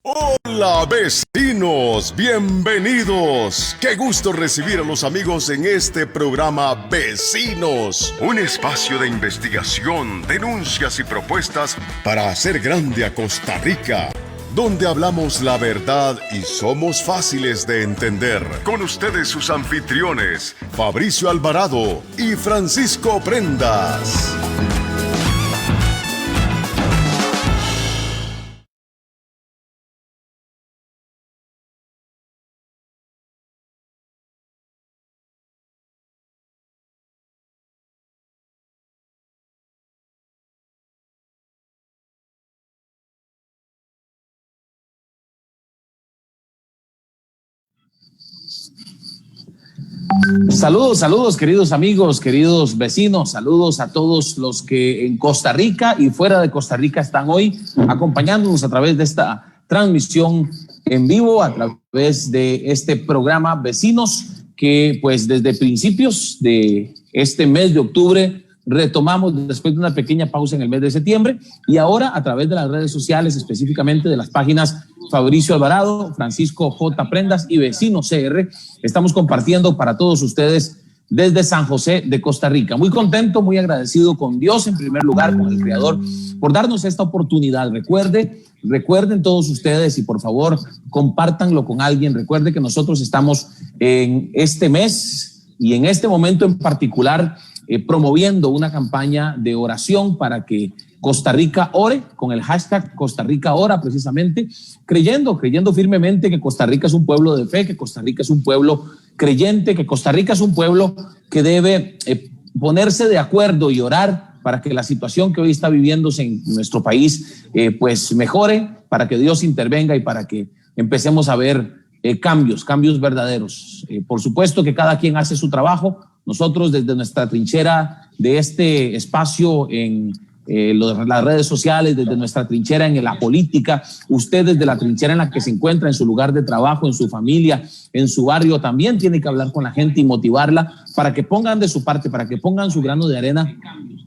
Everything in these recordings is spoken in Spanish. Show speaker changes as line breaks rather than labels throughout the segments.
Hola vecinos, bienvenidos. Qué gusto recibir a los amigos en este programa Vecinos, un espacio de investigación, denuncias y propuestas para hacer grande a Costa Rica, donde hablamos la verdad y somos fáciles de entender. Con ustedes sus anfitriones, Fabricio Alvarado y Francisco Prendas.
Saludos, queridos amigos, queridos vecinos, saludos a todos los que en Costa Rica y fuera de Costa Rica están hoy acompañándonos a través de esta transmisión en vivo, a través de este programa Vecinos, que pues desde principios de este mes de octubre retomamos después de una pequeña pausa en el mes de septiembre, y ahora a través de las redes sociales, específicamente de las páginas Fabricio Alvarado, Francisco J. Prendas y Vecinos CR, estamos compartiendo para todos ustedes desde San José de Costa Rica. Muy contento, muy agradecido con Dios en primer lugar, con el Creador, por darnos esta oportunidad. Recuerden todos ustedes, y por favor compártanlo con alguien. Recuerde que nosotros estamos en este mes y en este momento en particular promoviendo una campaña de oración para que Costa Rica ore, con el hashtag Costa Rica ora, precisamente, creyendo firmemente que Costa Rica es un pueblo de fe, que Costa Rica es un pueblo creyente, que Costa Rica es un pueblo que debe ponerse de acuerdo y orar para que la situación que hoy está viviéndose en nuestro país pues mejore, para que Dios intervenga y para que empecemos a ver cambios verdaderos. Por supuesto que cada quien hace su trabajo. Nosotros desde nuestra trinchera de este espacio en las redes sociales, desde nuestra trinchera en la política, usted desde la trinchera en la que se encuentra, en su lugar de trabajo, en su familia, en su barrio, también tiene que hablar con la gente y motivarla para que pongan de su parte, para que pongan su grano de arena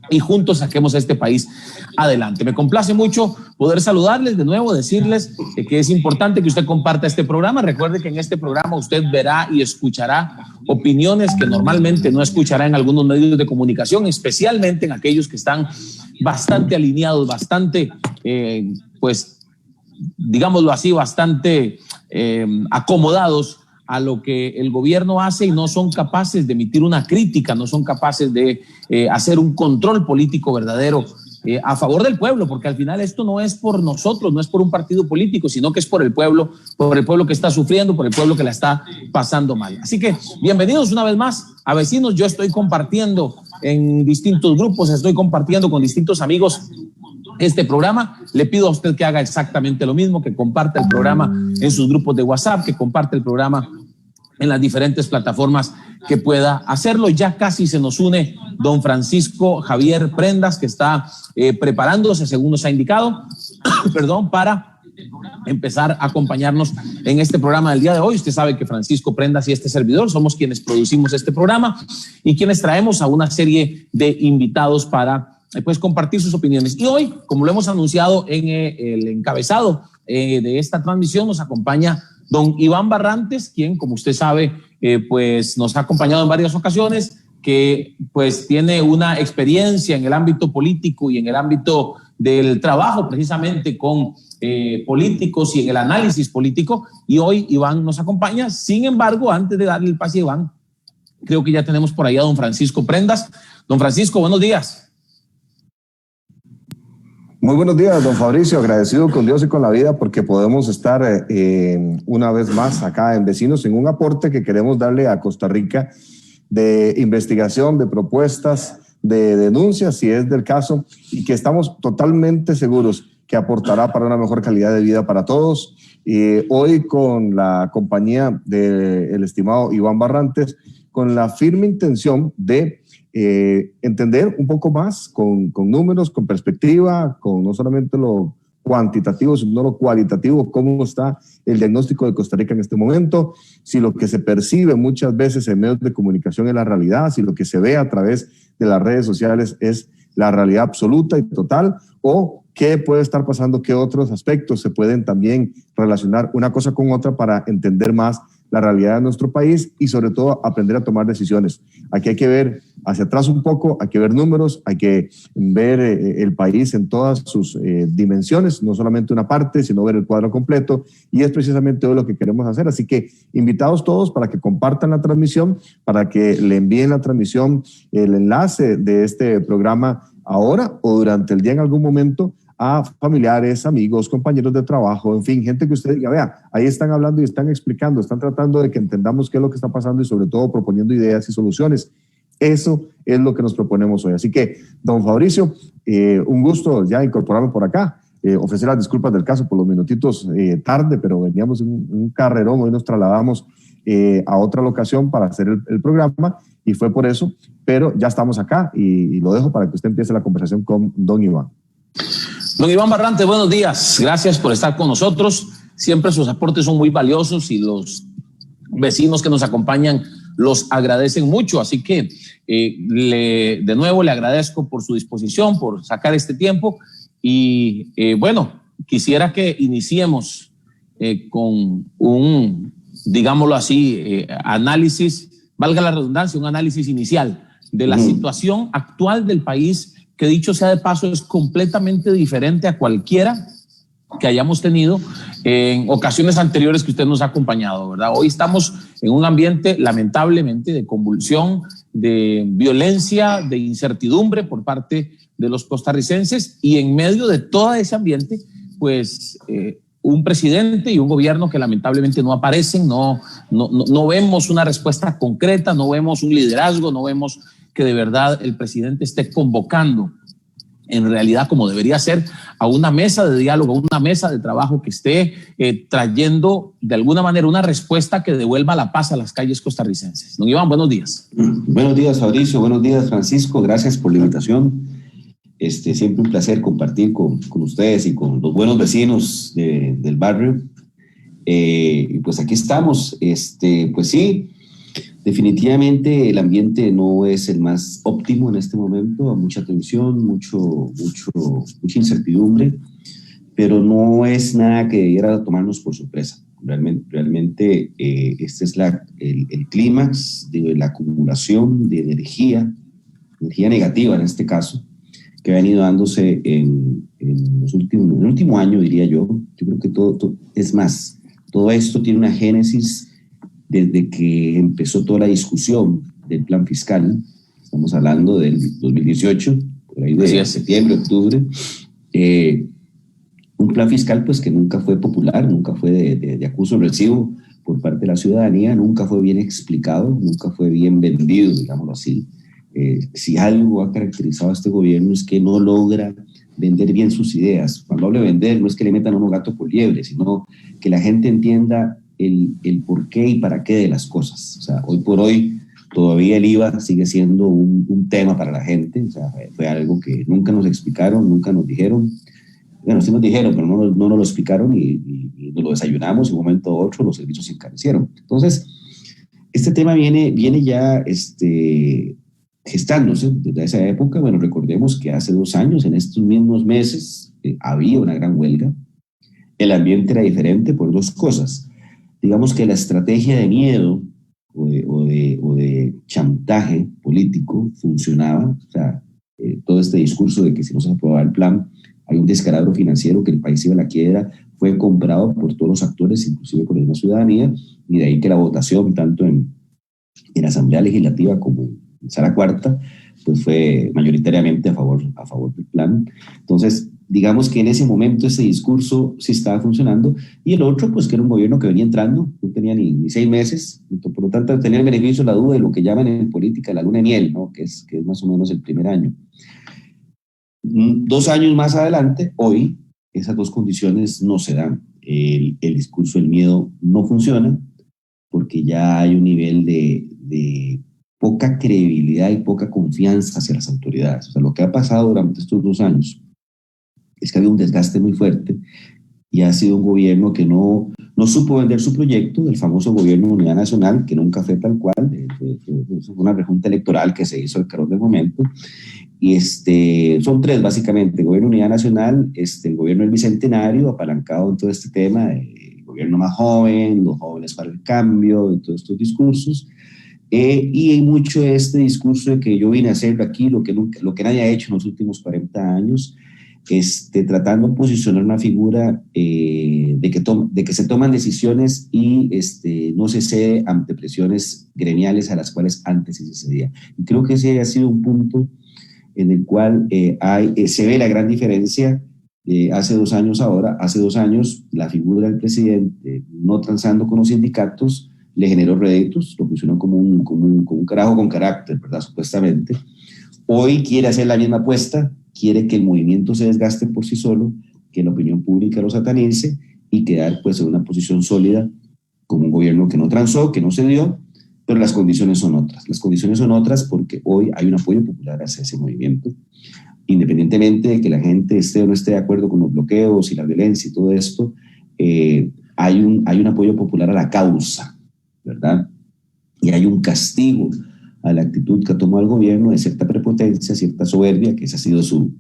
y juntos saquemos a este país adelante. Me complace mucho poder saludarles de nuevo, decirles que es importante que usted comparta este programa. Recuerde que en este programa usted verá y escuchará opiniones que normalmente no escuchará en algunos medios de comunicación, especialmente en aquellos que están bastante alineados, bastante, pues, digámoslo así, bastante acomodados a lo que el gobierno hace y no son capaces de emitir una crítica, no son capaces de hacer un control político verdadero a favor del pueblo, porque al final esto no es por nosotros, no es por un partido político, sino que es por el pueblo que está sufriendo, por el pueblo que la está pasando mal. Así que bienvenidos una vez más a Vecinos. Yo estoy compartiendo en distintos grupos, estoy compartiendo con distintos amigos este programa. Le pido a usted que haga exactamente lo mismo, que comparta el programa en sus grupos de WhatsApp, que comparte el programa en las diferentes plataformas que pueda hacerlo. Ya casi se nos une don Francisco Javier Prendas, que está preparándose, según nos ha indicado, para empezar a acompañarnos en este programa del día de hoy. Usted sabe que Francisco Prendas y este servidor somos quienes producimos este programa y quienes traemos a una serie de invitados para pues compartir sus opiniones. Y hoy, como lo hemos anunciado en el encabezado de esta transmisión, nos acompaña don Iván Barrantes, quien, como usted sabe, pues nos ha acompañado en varias ocasiones, que pues tiene una experiencia en el ámbito político y en el ámbito del trabajo precisamente con políticos y en el análisis político, y hoy Iván nos acompaña. Sin embargo, antes de darle el pase a Iván, creo que ya tenemos por ahí a don Francisco Prendas. Don Francisco, buenos días.
Muy buenos días, don Fabricio, agradecido con Dios y con la vida porque podemos estar una vez más acá en Vecinos en un aporte que queremos darle a Costa Rica de investigación, de propuestas, de denuncias, si es del caso, y que estamos totalmente seguros que aportará para una mejor calidad de vida para todos. Hoy con la compañía del estimado Iván Barrantes, con la firme intención de entender un poco más con números, con perspectiva, con no solamente lo cuantitativo, sino lo cualitativo, cómo está el diagnóstico de Costa Rica en este momento, si lo que se percibe muchas veces en medios de comunicación es la realidad, si lo que se ve a través de las redes sociales es la realidad absoluta y total, o qué puede estar pasando, qué otros aspectos se pueden también relacionar una cosa con otra para entender más la realidad de nuestro país y sobre todo aprender a tomar decisiones. Aquí hay que ver hacia atrás un poco, hay que ver números, hay que ver el país en todas sus dimensiones, no solamente una parte, sino ver el cuadro completo, y es precisamente todo lo que queremos hacer. Así que invitados todos para que compartan la transmisión, para que le envíen la transmisión, el enlace de este programa ahora o durante el día en algún momento a familiares, amigos, compañeros de trabajo, en fin, gente que usted diga, vea, ahí están hablando y están explicando, están tratando de que entendamos qué es lo que está pasando y sobre todo proponiendo ideas y soluciones. Eso es lo que nos proponemos hoy. Así que, don Fabricio, un gusto ya incorporarme por acá. Ofrecer las disculpas del caso por los minutitos tarde, pero veníamos en un carrerón, hoy nos trasladamos a otra locación para hacer el programa y fue por eso, pero ya estamos acá y lo dejo para que usted empiece la conversación con don Iván.
Don Iván Barrante, buenos días. Gracias por estar con nosotros. Siempre sus aportes son muy valiosos y los vecinos que nos acompañan los agradecen mucho. Así que de nuevo le agradezco por su disposición, por sacar este tiempo. Y bueno, quisiera que iniciemos con un, digámoslo así, análisis, valga la redundancia, un análisis inicial de la situación actual del país, que dicho sea de paso es completamente diferente a cualquiera que hayamos tenido en ocasiones anteriores que usted nos ha acompañado, ¿verdad? Hoy estamos en un ambiente lamentablemente de convulsión, de violencia, de incertidumbre por parte de los costarricenses y en medio de todo ese ambiente, pues un presidente y un gobierno que lamentablemente no aparecen, no vemos una respuesta concreta, no vemos un liderazgo, no vemos que de verdad el presidente esté convocando en realidad como debería ser a una mesa de diálogo, a una mesa de trabajo que esté trayendo de alguna manera una respuesta que devuelva la paz a las calles costarricenses. Don Iván, buenos días.
Buenos días, Fabricio. Buenos días, Francisco. Gracias por la invitación. Siempre un placer compartir con ustedes y con los buenos vecinos del barrio. Y pues aquí estamos. Pues sí, definitivamente el ambiente no es el más óptimo en este momento, hay mucha tensión, mucha incertidumbre, pero no es nada que debiera tomarnos por sorpresa. Realmente este es el clímax de la acumulación de energía negativa en este caso, que ha venido dándose en el último año, diría yo. Yo creo que todo es más, todo esto tiene una génesis desde que empezó toda la discusión del plan fiscal. Estamos hablando del 2018, por ahí de septiembre, octubre. Un plan fiscal pues que nunca fue popular, nunca fue de acuso recibo por parte de la ciudadanía, nunca fue bien explicado, nunca fue bien vendido, digámoslo así. Si algo ha caracterizado a este gobierno es que no logra vender bien sus ideas. Cuando hablo de vender, no es que le metan a uno gato por liebre, sino que la gente entienda el por qué y para qué de las cosas. O sea, hoy por hoy todavía el IVA sigue siendo un tema para la gente. O sea, fue algo que nunca nos explicaron, nunca nos dijeron. Bueno, sí nos dijeron, pero no nos lo explicaron y nos lo desayunamos y de un momento a otro los servicios se encarecieron. Entonces, este tema viene ya gestándose desde esa época. Bueno, recordemos que hace 2 años, en estos mismos meses, había una gran huelga. El ambiente era diferente por 2 cosas. Digamos que la estrategia de miedo o de chantaje político funcionaba. O sea, todo este discurso de que si no se aprobaba el plan, hay un descalabro financiero, que el país iba a la quiebra, fue comprado por todos los actores, inclusive por la misma ciudadanía, y de ahí que la votación, tanto en la Asamblea Legislativa como en Sala Cuarta, pues fue mayoritariamente a favor del plan. Entonces, digamos que en ese momento ese discurso sí estaba funcionando, y el otro, pues que era un gobierno que venía entrando, no tenía ni 6 meses, por lo tanto tenía el beneficio de la duda de lo que llaman en política la luna de miel, ¿no? que es más o menos el primer año. 2 años más adelante, hoy, esas 2 condiciones no se dan. El discurso del miedo no funciona, porque ya hay un nivel de poca credibilidad y poca confianza hacia las autoridades. O sea, lo que ha pasado durante estos 2 años es que había un desgaste muy fuerte y ha sido un gobierno que no no supo vender su proyecto del famoso gobierno de unidad nacional, que nunca fue tal cual, fue una rejunta electoral que se hizo al calor del momento. Y son tres básicamente: el gobierno de unidad nacional, el gobierno del bicentenario, apalancado en todo este tema, el gobierno más joven, los jóvenes para el cambio, y todos estos discursos. Y hay mucho este discurso de que yo vine a hacerlo aquí, lo que nadie ha hecho en los últimos 40 años, tratando de posicionar una figura de que se toman decisiones y no se cede ante presiones gremiales a las cuales antes sí se cedía. Y creo que ese ha sido un punto en el cual se ve la gran diferencia hace 2 años ahora. Hace 2 años la figura del presidente, no transando con los sindicatos, le generó réditos, lo pusieron como un carajo con carácter, ¿verdad? Supuestamente. Hoy quiere hacer la misma apuesta, quiere que el movimiento se desgaste por sí solo, que la opinión pública lo satanice y quedar pues en una posición sólida como un gobierno que no transó, que no cedió, pero las condiciones son otras. Las condiciones son otras porque hoy hay un apoyo popular hacia ese movimiento, independientemente de que la gente esté o no esté de acuerdo con los bloqueos y la violencia y todo esto, hay un apoyo popular a la causa, ¿verdad? Y hay un castigo a la actitud que ha tomado el gobierno de cierta prepotencia, cierta soberbia, que esa ha sido su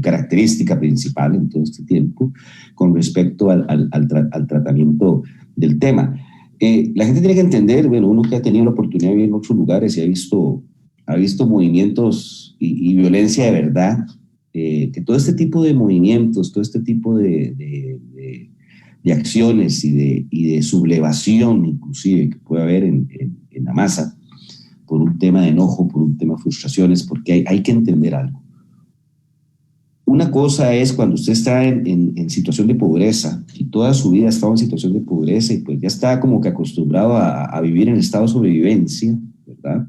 característica principal en todo este tiempo, con respecto al tratamiento del tema. La gente tiene que entender, bueno, uno que ha tenido la oportunidad de vivir en otros lugares y ha visto movimientos y violencia de verdad, que todo este tipo de movimientos, todo este tipo de acciones y de sublevación inclusive que puede haber en la masa, por un tema de enojo, por un tema de frustraciones, porque hay que entender algo. Una cosa es cuando usted está en situación de pobreza y toda su vida ha estado en situación de pobreza y pues ya está como que acostumbrado a vivir en estado de sobrevivencia, ¿verdad?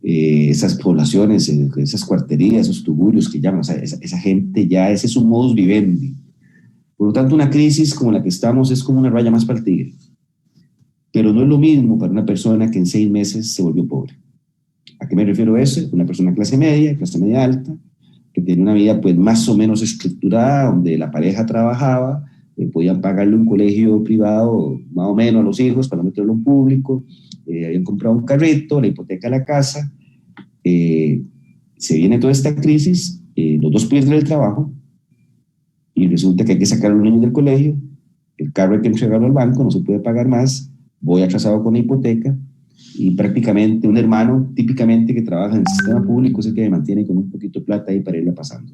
Esas poblaciones, esas cuarterías, esos tugurios que llaman, o sea, esa gente ya, ese es un modus vivendi. Por lo tanto, una crisis como la que estamos es como una raya más para el tigre. Pero no es lo mismo para una persona que en 6 meses se volvió pobre. ¿A qué me refiero a eso? Una persona clase media alta, que tiene una vida pues más o menos estructurada, donde la pareja trabajaba, podían pagarle un colegio privado más o menos a los hijos para meterlo en público, habían comprado un carrito, la hipoteca de la casa, se viene toda esta crisis, los dos pierden el trabajo y resulta que hay que sacar a los niños del colegio, el carro hay que entregarlo al banco, no se puede pagar más, voy atrasado con la hipoteca y prácticamente un hermano típicamente que trabaja en el sistema público es el que me mantiene con un poquito de plata ahí para irla pasando.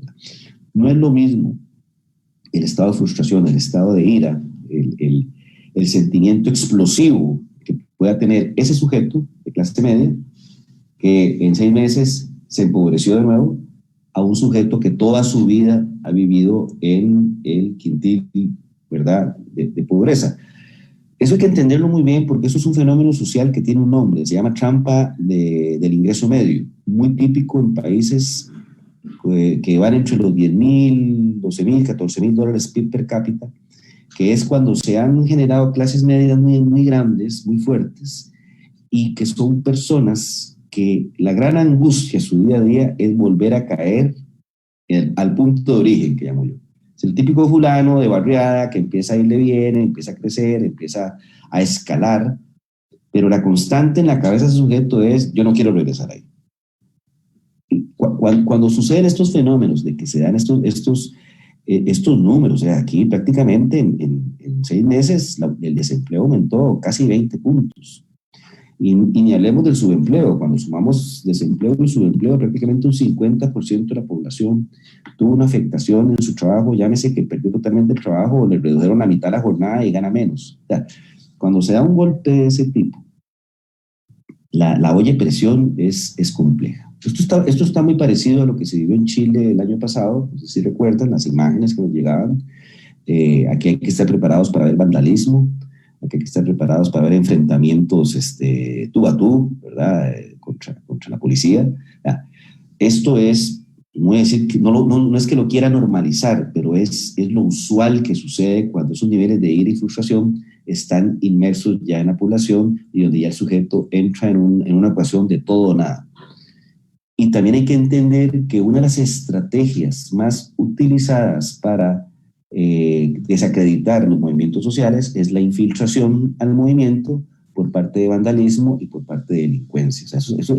No es lo mismo el estado de frustración, el estado de ira, el sentimiento explosivo que pueda tener ese sujeto de clase media que en 6 meses se empobreció de nuevo a un sujeto que toda su vida ha vivido en el quintil, ¿verdad?, de pobreza. Eso hay que entenderlo muy bien porque eso es un fenómeno social que tiene un nombre, se llama trampa del ingreso medio, muy típico en países que van entre los 10.000, 12.000, 14.000 dólares PIB per cápita, que es cuando se han generado clases medias muy, muy grandes, muy fuertes, y que son personas que la gran angustia de su día a día es volver a caer al punto de origen, que llamo yo. Es el típico fulano de barriada que empieza a irle bien, empieza a crecer, empieza a escalar, pero la constante en la cabeza de ese sujeto es: yo no quiero regresar ahí. Cuando suceden estos fenómenos de que se dan estos números, o sea, aquí prácticamente en 6 meses el desempleo aumentó casi 20 puntos. Y ni hablemos del subempleo. Cuando sumamos desempleo y subempleo, prácticamente un 50% de la población tuvo una afectación en su trabajo, llámese que perdió totalmente el trabajo o le redujeron la mitad de la jornada y gana menos. O sea, cuando se da un golpe de ese tipo, la olla de presión es compleja. Esto está muy parecido a lo que se vivió en Chile el año pasado, no sé si recuerdan las imágenes que nos llegaban. Aquí hay que estar preparados para ver vandalismo, aquí hay que estar preparados para ver enfrentamientos tú a tú, ¿verdad? Contra la policía. Esto es, voy a decir que no es que lo quiera normalizar, pero es lo usual que sucede cuando esos niveles de ira y frustración están inmersos ya en la población y donde ya el sujeto entra en una ecuación de todo o nada. Y también hay que entender que una de las estrategias más utilizadas para desacreditar los movimientos sociales es la infiltración al movimiento por parte de vandalismo y por parte de delincuencia. O sea, eso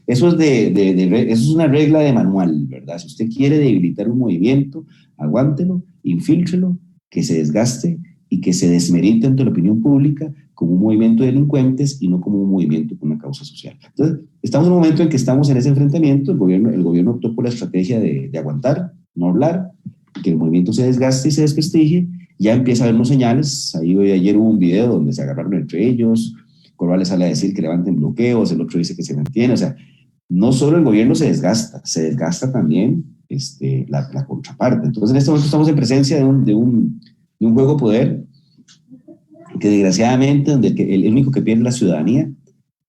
es una regla de manual, ¿verdad? Si usted quiere debilitar un movimiento, aguántelo, infíltrelo, que se desgaste y que se desmerite ante la opinión pública como un movimiento de delincuentes y no como un movimiento con una causa social. Entonces, estamos en un momento en que estamos en ese enfrentamiento. El gobierno optó por la estrategia de aguantar, no hablar, que el movimiento se desgaste y se desprestigie. Ya empieza a haber unos señales. Ayer hubo un video donde se agarraron entre ellos. Corrales sale a decir que levanten bloqueos, el otro dice que se mantiene. O sea, no solo el gobierno se desgasta también la contraparte. Entonces, en este momento estamos en presencia de un juego de poder que desgraciadamente donde el único que pierde es la ciudadanía,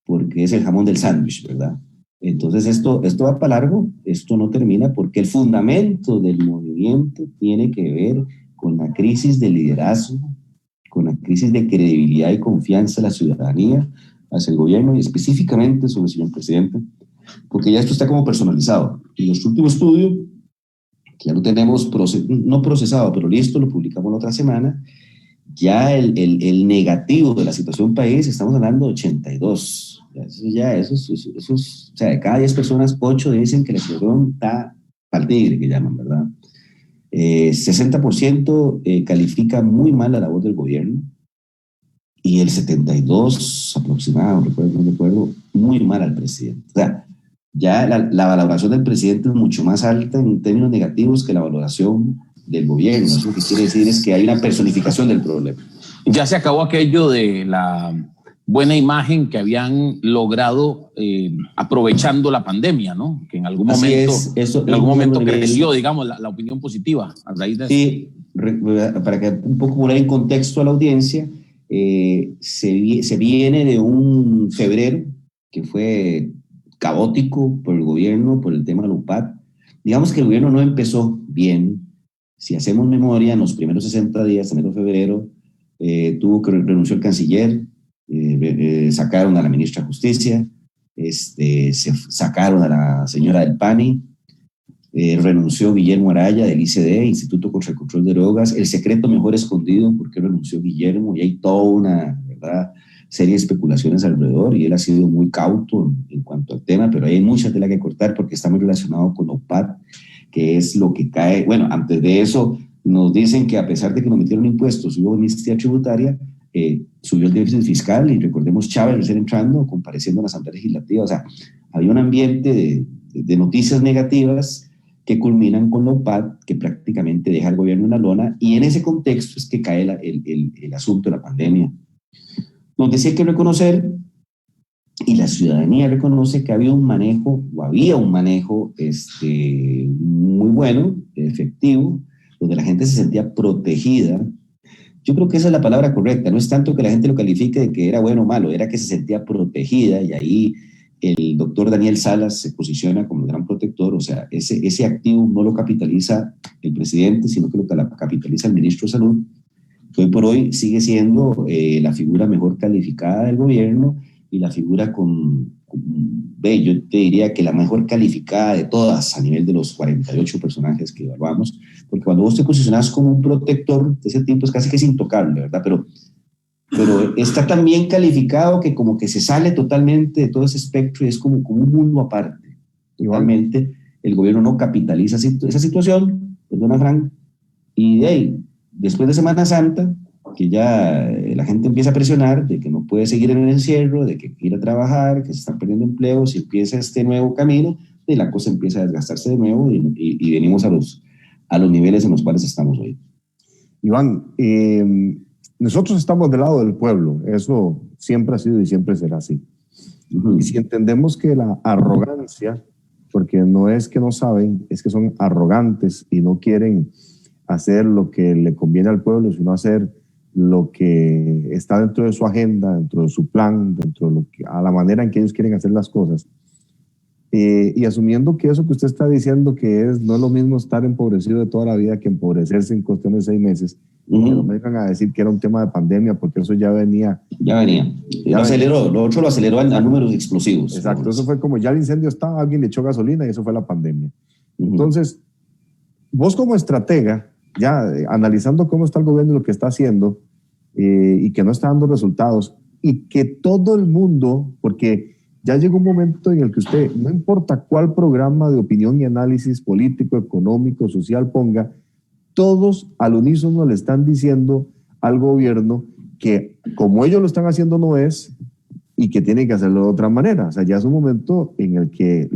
porque es el jamón del sándwich, ¿verdad? Entonces esto va para largo, esto no termina, porque el fundamento del movimiento tiene que ver con la crisis de liderazgo, con la crisis de credibilidad y confianza de la ciudadanía hacia el gobierno y específicamente sobre el señor presidente, porque ya esto está como personalizado. Y nuestro último estudio, que ya lo tenemos no procesado, pero listo, lo publicamos la otra semana, ya el negativo de la situación país, estamos hablando de 82. O sea, de cada 10 personas, 8 dicen que la situación está al tigre, que llaman, ¿verdad? 60% califica muy mal la labor del gobierno y el 72% aproximado, no recuerdo, muy mal al presidente. O sea, ya la valoración del presidente es mucho más alta en términos negativos que la valoración del gobierno. Eso lo que quiere decir es que hay una personificación del problema.
Ya se acabó aquello de la buena imagen que habían logrado aprovechando la pandemia, ¿no? Que en algún momento creció, digamos, la opinión positiva a raíz de
sí, eso. Para que un poco poner en contexto a la audiencia, se viene de un febrero que fue caótico por el gobierno, por el tema del UPAD. Digamos que el gobierno no empezó bien. Si hacemos memoria, en los primeros 60 días, enero, febrero, renunció el canciller, sacaron a la ministra de Justicia, se sacaron a la señora del PANI, renunció Guillermo Araya del ICD, Instituto contra el Control de Drogas, el secreto mejor escondido, porque renunció Guillermo, y hay toda una serie de especulaciones alrededor, y él ha sido muy cauto en cuanto al tema, pero hay mucha tela que cortar porque está muy relacionado con OPAD, que es lo que cae. Bueno, antes de eso nos dicen que a pesar de que no metieron impuestos, hubo amnistía tributaria, subió el déficit fiscal, y recordemos Chávez recién entrando, compareciendo en la Asamblea Legislativa. O sea, había un ambiente de noticias negativas que culminan con la OPAD, que prácticamente deja al gobierno en la lona, y en ese contexto es que cae el asunto de la pandemia, donde sí hay que reconocer, y la ciudadanía reconoce que había un manejo muy bueno, efectivo, donde la gente se sentía protegida. Yo creo que esa es la palabra correcta. No es tanto que la gente lo califique de que era bueno o malo, era que se sentía protegida, y ahí el doctor Daniel Salas se posiciona como el gran protector. O sea, ese activo no lo capitaliza el presidente, sino que lo capitaliza el ministro de Salud, que hoy por hoy sigue siendo la figura mejor calificada del gobierno y la figura yo te diría que la mejor calificada de todas a nivel de los 48 personajes que evaluamos, porque cuando vos te posicionas como un protector de ese tipo es casi que es intocable, ¿verdad? Pero está tan bien calificado que como que se sale totalmente de todo ese espectro y es como un mundo aparte. Igualmente, el gobierno no capitaliza esa situación, perdona Frank, y después de Semana Santa, que ya la gente empieza a presionar de que no puede seguir en el encierro, de que quiere ir a trabajar, que se están perdiendo empleos, y empieza este nuevo camino, y la cosa empieza a desgastarse de nuevo, y venimos a los niveles en los cuales estamos hoy.
Iván, nosotros estamos del lado del pueblo, eso siempre ha sido y siempre será así. Uh-huh. Y si entendemos que la arrogancia, porque no es que no saben, es que son arrogantes y no quieren hacer lo que le conviene al pueblo, sino hacer lo que está dentro de su agenda, dentro de su plan, dentro de a la manera en que ellos quieren hacer las cosas. Y asumiendo que eso que usted está diciendo no es lo mismo estar empobrecido de toda la vida que empobrecerse en cuestión de 6 meses, que no me vengan a decir que era un tema de pandemia, porque eso ya venía.
Lo otro lo aceleró a números explosivos.
Exacto, eso fue como ya el incendio estaba, alguien le echó gasolina y eso fue la pandemia. Entonces, vos como estratega, ya analizando cómo está el gobierno y lo que está haciendo, y que no está dando resultados, y que todo el mundo, porque ya llegó un momento en el que usted, no importa cuál programa de opinión y análisis político, económico, social ponga, todos al unísono le están diciendo al gobierno que como ellos lo están haciendo no es, y que tienen que hacerlo de otra manera. O sea, ya es un momento en el que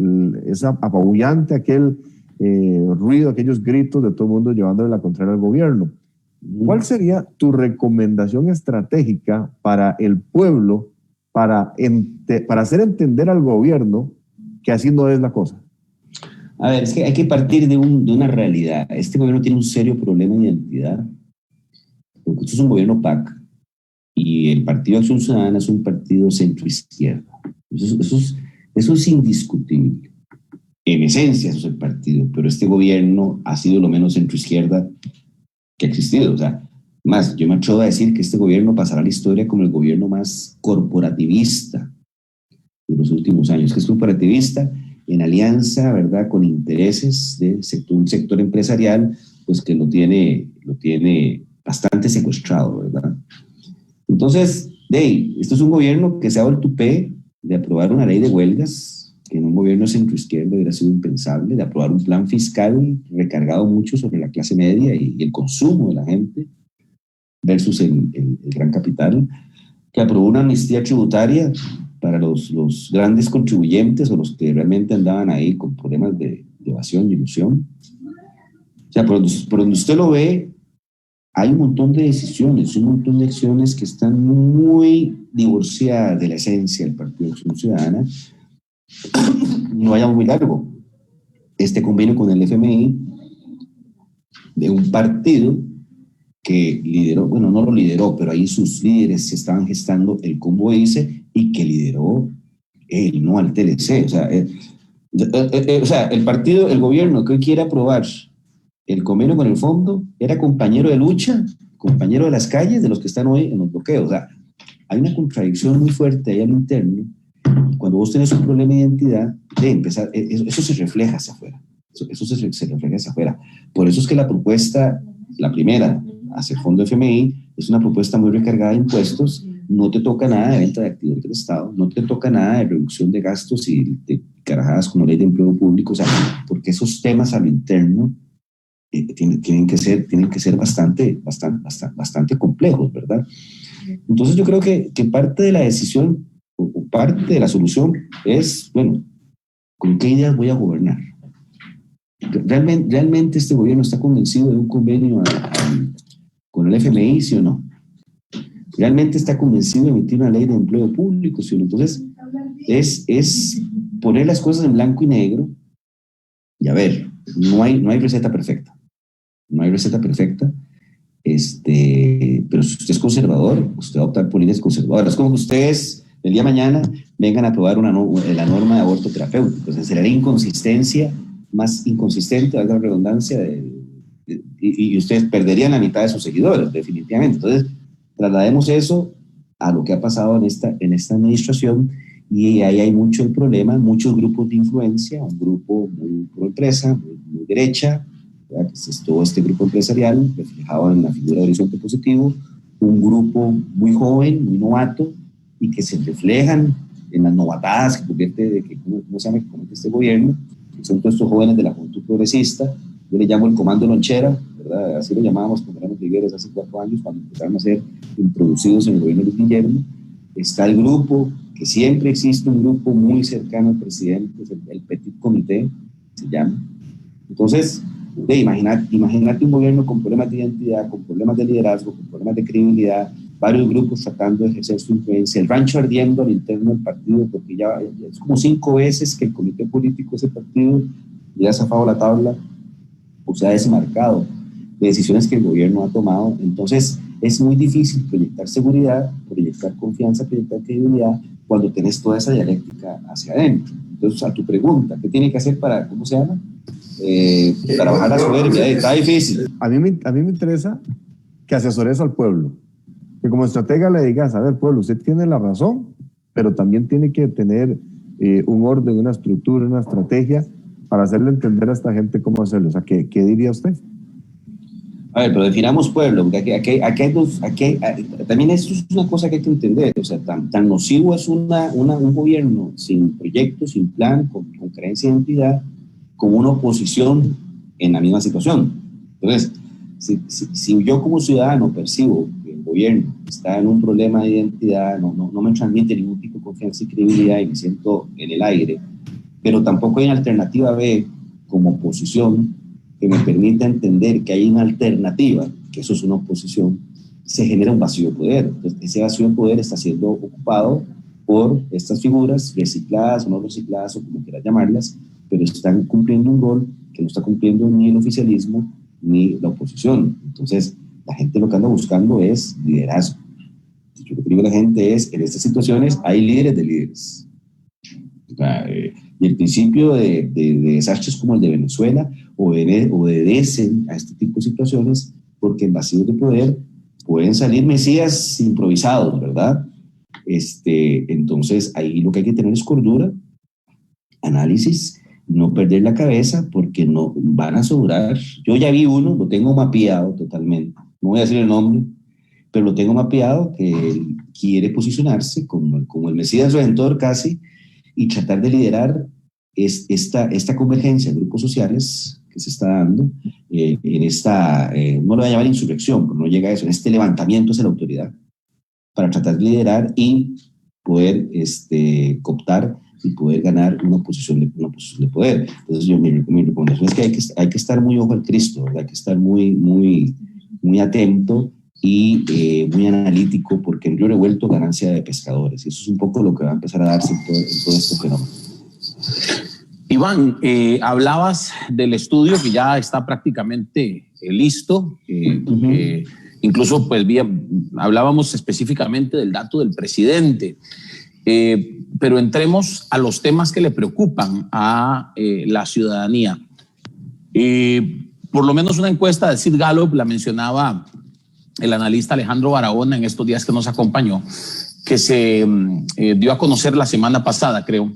es apabullante aquel ruido, aquellos gritos de todo el mundo llevándole la contraria al gobierno. ¿Cuál sería tu recomendación estratégica para el pueblo, para hacer entender al gobierno que así no es la cosa?
A ver, es que hay que partir de una realidad. Este gobierno tiene un serio problema de identidad, porque esto es un gobierno PAC y el Partido Acción Ciudadana es un partido centro-izquierda. Eso es indiscutible. En esencia eso es el partido, pero este gobierno ha sido lo menos centro-izquierda que ha existido. O sea, más, yo me atrevo a decir que este gobierno pasará a la historia como el gobierno más corporativista de los últimos años, que es corporativista en alianza, ¿verdad?, con intereses de un sector empresarial, pues que lo tiene bastante secuestrado, ¿verdad? Entonces, esto es un gobierno que se ha dado el tupé de aprobar una ley de huelgas, que en un gobierno centroizquierdo hubiera sido impensable, de aprobar un plan fiscal recargado mucho sobre la clase media y el consumo de la gente versus el gran capital, que aprobó una amnistía tributaria para los grandes contribuyentes o los que realmente andaban ahí con problemas de evasión y ilusión. O sea, por donde usted lo ve, hay un montón de decisiones, un montón de acciones que están muy divorciadas de la esencia del Partido Acción Ciudadana. No vayamos muy largo. Este convenio con el FMI de un partido que lideró, bueno, no lo lideró, pero ahí sus líderes se estaban gestando el combo ICE y que lideró él, no al TLC. O sea, el partido, el gobierno que hoy quiere aprobar el convenio con el fondo era compañero de lucha, compañero de las calles de los que están hoy en los bloqueos. O sea, hay una contradicción muy fuerte ahí al interno. Cuando vos tenés un problema de identidad, eso se refleja hacia afuera. Eso se refleja hacia afuera. Por eso es que la propuesta, la primera, hacia el fondo FMI, es una propuesta muy recargada de impuestos. No te toca nada de venta de activos del Estado, no te toca nada de reducción de gastos y de carajadas como ley de empleo público, o sea, porque esos temas a lo interno tienen que ser bastante complejos, ¿verdad? Entonces yo creo que parte de la decisión o parte de la solución es, bueno, ¿con qué ideas voy a gobernar? ¿Realmente este gobierno está convencido de un convenio con el FMI, sí o no? ¿Realmente está convencido de emitir una ley de empleo público, sí o no? Entonces es poner las cosas en blanco y negro y a ver, no hay receta perfecta. No hay receta perfecta, pero si usted es conservador, usted va a optar por líneas conservadoras. Es como que ustedes el día de mañana vengan a aprobar la norma de aborto terapéutico. Entonces será la inconsistencia más inconsistente, valga la redundancia, y ustedes perderían la mitad de sus seguidores, definitivamente. Entonces, traslademos eso a lo que ha pasado en esta administración, y ahí hay mucho el problema, muchos grupos de influencia, un grupo muy pro empresa, muy derecha, ¿verdad? Que es todo este grupo empresarial reflejado en la figura de Horizonte Positivo, un grupo muy joven, muy novato, y que se reflejan en las novatadas que convierte, ¿cómo se llama? Que comete este gobierno, que son todos estos jóvenes de la Juventud Progresista. Yo le llamo el Comando Lonchera, ¿verdad? Así lo llamábamos cuando éramos ligueros hace 4 años, cuando empezaron a ser introducidos en el gobierno de Luis Guillermo. Está el grupo, que siempre existe un grupo muy cercano al presidente, el Petit Comité, se llama. Entonces, imagínate un gobierno con problemas de identidad, con problemas de liderazgo, con problemas de credibilidad, varios grupos tratando de ejercer su influencia, el rancho ardiendo al interno del partido, porque ya es como 5 veces que el comité político de ese partido ya ha zafado la tabla o se ha desmarcado de decisiones que el gobierno ha tomado. Entonces es muy difícil proyectar seguridad, proyectar confianza, proyectar credibilidad cuando tenés toda esa dialéctica hacia adentro. Entonces, a tu pregunta, ¿qué tiene que hacer para, ¿cómo se llama? Para bajar la soberbia? Está difícil.
A mí me interesa que asesores al pueblo, que como estratega le digas, a ver, pueblo, usted tiene la razón, pero también tiene que tener un orden, una estructura, una estrategia para hacerle entender a esta gente cómo hacerlo. O sea, ¿qué diría usted?
A ver, pero definamos pueblo, porque también esto es una cosa que hay que entender, o sea, tan nocivo es un gobierno sin proyecto, sin plan, con carencia de identidad, como una oposición en la misma situación. Entonces, si yo como ciudadano percibo que el gobierno está en un problema de identidad, no me transmite ningún tipo de confianza y credibilidad y me siento en el aire, pero tampoco hay una alternativa B como oposición que me permita entender que hay una alternativa, que eso es una oposición, se genera un vacío de poder. Entonces, ese vacío de poder está siendo ocupado por estas figuras recicladas o no recicladas o como quieras llamarlas, pero están cumpliendo un rol que no está cumpliendo ni el oficialismo ni la oposición. Entonces, la gente lo que anda buscando es liderazgo. Yo lo que digo a la gente es, en estas situaciones hay líderes de líderes. Y el principio de desastres como el de Venezuela obedecen a este tipo de situaciones porque en vacíos de poder pueden salir mesías improvisados, ¿verdad? Entonces, ahí lo que hay que tener es cordura, análisis, no perder la cabeza porque no van a sobrar. Yo ya vi uno, lo tengo mapeado totalmente, no voy a decir el nombre, pero lo tengo mapeado, que él quiere posicionarse como el mesías redentor casi y tratar de liderar esta convergencia de grupos sociales que se está dando en esta, no lo voy a llamar insurrección, pero no llega a eso, en este levantamiento hacia la autoridad, para tratar de liderar y poder cooptar y poder ganar una posición de poder. Entonces, mi recomendación es que hay que estar muy ojo al Cristo, ¿verdad? Hay que estar muy atento y muy analítico, porque en río revuelto ganancia de pescadores. Y eso es un poco lo que va a empezar a darse en todo este fenómeno.
Iván, hablabas del estudio que ya está prácticamente listo. Incluso pues hablábamos específicamente del dato del presidente. Pero entremos a los temas que le preocupan a la ciudadanía. Por lo menos una encuesta de Sid Gallup, la mencionaba el analista Alejandro Barahona en estos días que nos acompañó, que se dio a conocer la semana pasada, creo.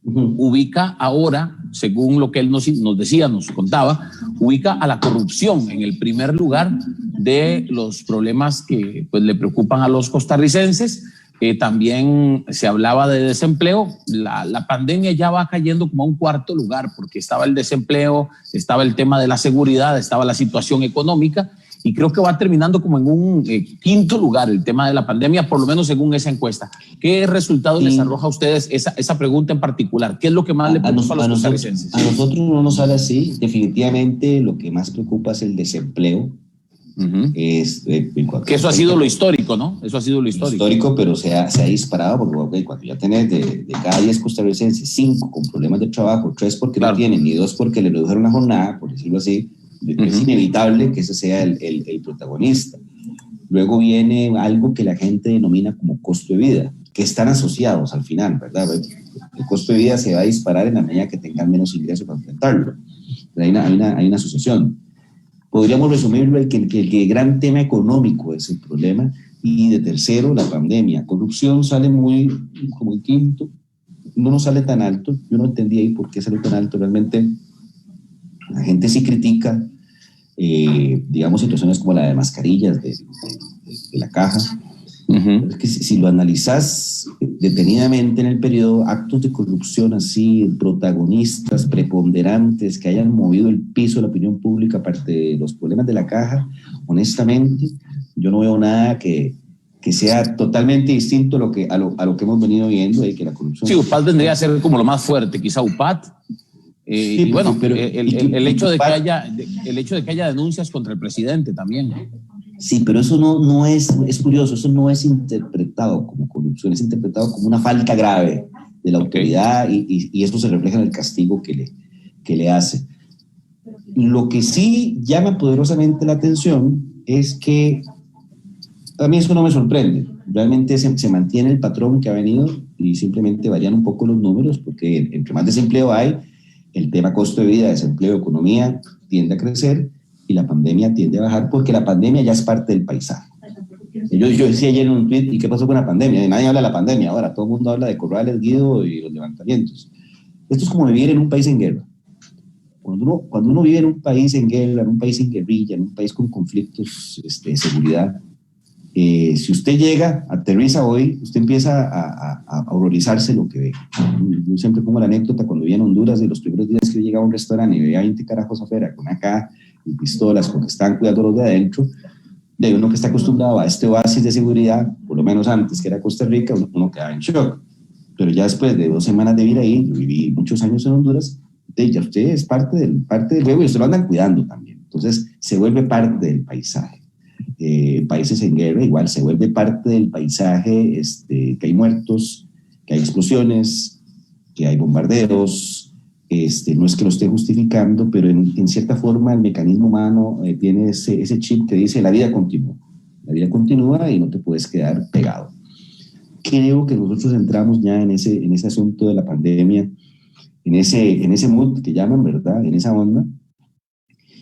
Ubica ahora, según lo que él nos decía, nos contaba, ubica a la corrupción en el primer lugar de los problemas que pues, le preocupan a los costarricenses. También se hablaba de desempleo. La pandemia ya va cayendo como a un cuarto lugar, porque estaba el desempleo, estaba el tema de la seguridad, estaba la situación económica, y creo que va terminando como en un quinto lugar el tema de la pandemia, por lo menos según esa encuesta. ¿Qué resultados les arroja a ustedes esa pregunta en particular? ¿Qué es lo que más le preocupa a los costarricenses?
A nosotros no nos sale así. Definitivamente lo que más preocupa es el desempleo.
Que eso ha sido lo histórico, ¿no? Eso ha sido lo histórico.
Pero se ha disparado porque cuando ya tenés de cada 10 costarricenses, 5 con problemas de trabajo, 3 porque no tienen, y 2 porque le redujeron la jornada, por decirlo así, es inevitable que ese sea el protagonista. Luego viene algo que la gente denomina como costo de vida, que están asociados al final, ¿verdad? El costo de vida se va a disparar en la medida que tengan menos ingresos para enfrentarlo. Hay una asociación. Podríamos resumirlo que el gran tema económico es el problema, y de tercero, la pandemia. Corrupción sale muy como el quinto, no nos sale tan alto. Yo no entendí ahí por qué sale tan alto. Realmente la gente sí critica, digamos, situaciones como la de mascarillas de la caja. Es que si lo analizas detenidamente en el periodo, actos de corrupción así, protagonistas, preponderantes, que hayan movido el piso de la opinión pública, aparte de los problemas de la caja, honestamente, yo no veo nada que sea totalmente distinto a lo que hemos venido viendo, que la corrupción...
Sí, UPAT vendría a ser como lo más fuerte, quizá UPAT. Sí, y bueno, pero el hecho de que haya denuncias contra el presidente también.
Sí, pero eso no es curioso, eso no es interpretado como corrupción, es interpretado como una falta grave de la autoridad, y eso se refleja en el castigo que le hace. Lo que sí llama poderosamente la atención es que a mí eso no me sorprende. Realmente se mantiene el patrón que ha venido y simplemente varían un poco los números, porque entre más desempleo hay, el tema costo de vida, desempleo, economía tiende a crecer y la pandemia tiende a bajar, porque la pandemia ya es parte del paisaje. Yo decía ayer en un tweet, ¿y qué pasó con la pandemia? Nadie habla de la pandemia ahora, todo el mundo habla de Corrales, Guido y los levantamientos. Esto es como vivir en un país en guerra. Cuando uno vive en un país en guerra, en un país en guerrilla, en un país con conflictos de seguridad, si usted llega, aterriza hoy, usted empieza a horrorizarse lo que ve. Yo siempre pongo la anécdota cuando vivía en Honduras, de los primeros días que yo llegaba a un restaurante y veía 20 carajos afuera con AK y pistolas porque estaban cuidando los de adentro, de uno que está acostumbrado a este oasis de seguridad, por lo menos antes que era Costa Rica, uno quedaba en shock. Pero ya después de 2 semanas de vida ahí, yo viví muchos años en Honduras, ya usted es parte del juego y usted lo andan cuidando también. Entonces se vuelve parte del paisaje. Países en guerra igual se vuelve parte del paisaje, que hay muertos, que hay explosiones, que hay bombardeos. No es que lo esté justificando, pero en cierta forma el mecanismo humano tiene ese chip que dice la vida continúa. La vida continúa y no te puedes quedar pegado. Creo que nosotros entramos ya en ese asunto de la pandemia, en ese mood que llaman, ¿verdad? En esa onda.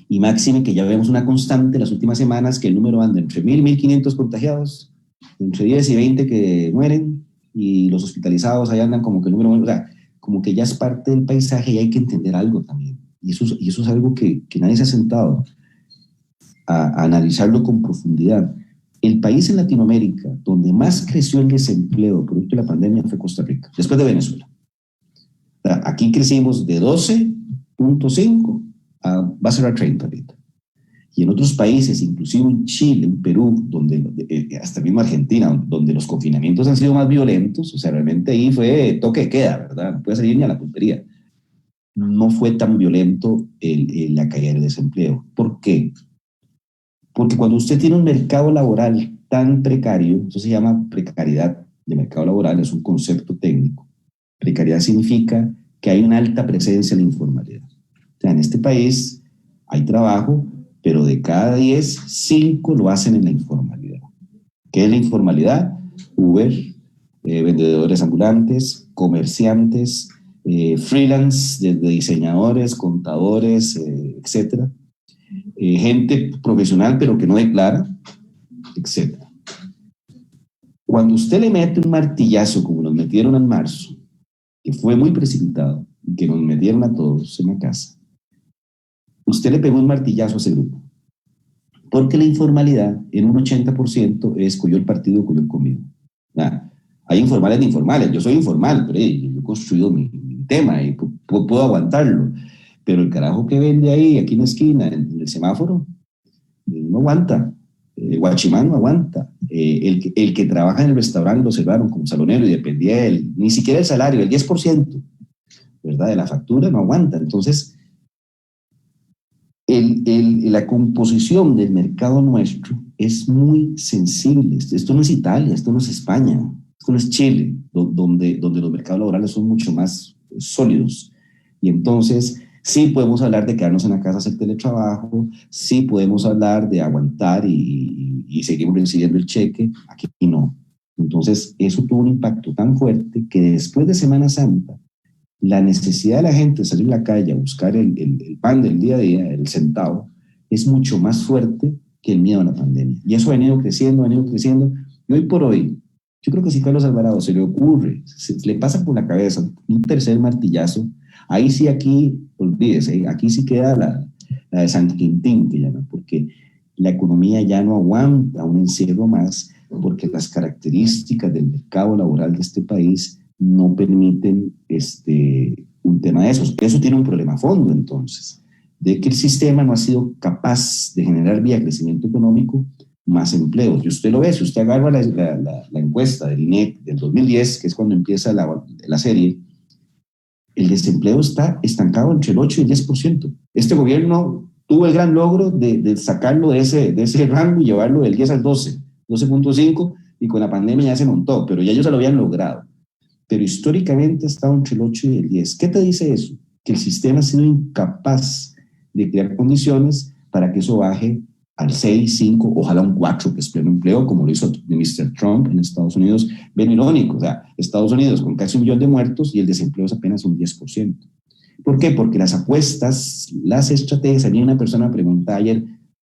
Y máxime que ya vemos una constante las últimas semanas que el número anda entre 1.000 y 1.500 contagiados, entre 10 y 20 que mueren, y los hospitalizados ahí andan como que el número, o sea, como que ya es parte del paisaje y hay que entender algo también. Y eso es algo que nadie se ha sentado a analizarlo con profundidad. El país en Latinoamérica donde más creció el desempleo producto de la pandemia fue Costa Rica, después de Venezuela. O sea, aquí crecimos de 12.5 va a ser a 30 ahorita. Y en otros países, inclusive en Chile, en Perú, hasta mismo Argentina, donde los confinamientos han sido más violentos, o sea, realmente ahí fue toque de queda, ¿verdad? No puede salir ni a la pulpería. No fue tan violento la caída del desempleo. ¿Por qué? Porque cuando usted tiene un mercado laboral tan precario, eso se llama precariedad de mercado laboral, es un concepto técnico. Precariedad significa que hay una alta presencia de la informalidad. O sea, en este país hay trabajo, pero de cada 10, 5 lo hacen en la informalidad. ¿Qué es la informalidad? Uber, vendedores ambulantes, comerciantes, freelance, desde diseñadores, contadores, etcétera. Gente profesional, pero que no declara, etcétera. Cuando usted le mete un martillazo, como nos metieron en marzo, que fue muy precipitado, y que nos metieron a todos en la casa, usted le pegó un martillazo a ese grupo. Porque la informalidad, en un 80%, es cogió el partido, cogió el comido. Hay informales de informales. Yo soy informal, pero yo he construido mi tema y puedo aguantarlo. Pero el carajo que vende ahí, aquí en la esquina, en el semáforo, no aguanta. El guachimán no aguanta. El que trabaja en el restaurante lo cerraron como salonero y dependía de él, ni siquiera el salario, el 10%, ¿verdad? De la factura no aguanta. Entonces, la composición del mercado nuestro es muy sensible. Esto no es Italia, esto no es España, esto no es Chile, donde los mercados laborales son mucho más sólidos. Y entonces, sí podemos hablar de quedarnos en la casa, hacer teletrabajo, sí podemos hablar de aguantar y seguimos recibiendo el cheque, aquí no. Entonces, eso tuvo un impacto tan fuerte que después de Semana Santa, la necesidad de la gente de salir a la calle a buscar el pan del día a día, el centavo, es mucho más fuerte que el miedo a la pandemia. Y eso ha venido creciendo, y hoy por hoy, yo creo que si Carlos Alvarado se le ocurre, le pasa por la cabeza un tercer martillazo, ahí sí, aquí, olvídese, aquí sí queda la de San Quintín, que llaman, porque la economía ya no aguanta un encierro más, porque las características del mercado laboral de este país no permiten un tema de esos. Eso tiene un problema a fondo, entonces, de que el sistema no ha sido capaz de generar vía crecimiento económico más empleos. Y usted lo ve, si usted agarra la encuesta del INEC del 2010, que es cuando empieza la serie, el desempleo está estancado entre el 8 y el 10%. Este gobierno tuvo el gran logro de sacarlo de ese rango y llevarlo del 10 al 12, 12.5, y con la pandemia ya se montó, pero ya ellos se lo habían logrado. Pero históricamente ha estado entre el 8 y el 10. ¿Qué te dice eso? Que el sistema ha sido incapaz de crear condiciones para que eso baje al 6, 5, ojalá un 4, que es pleno empleo, como lo hizo Mr. Trump en Estados Unidos. Ven irónico, o sea, Estados Unidos con casi 1 millón de muertos y el desempleo es apenas un 10%. ¿Por qué? Porque las apuestas, las estrategias, a mí una persona me preguntaba ayer,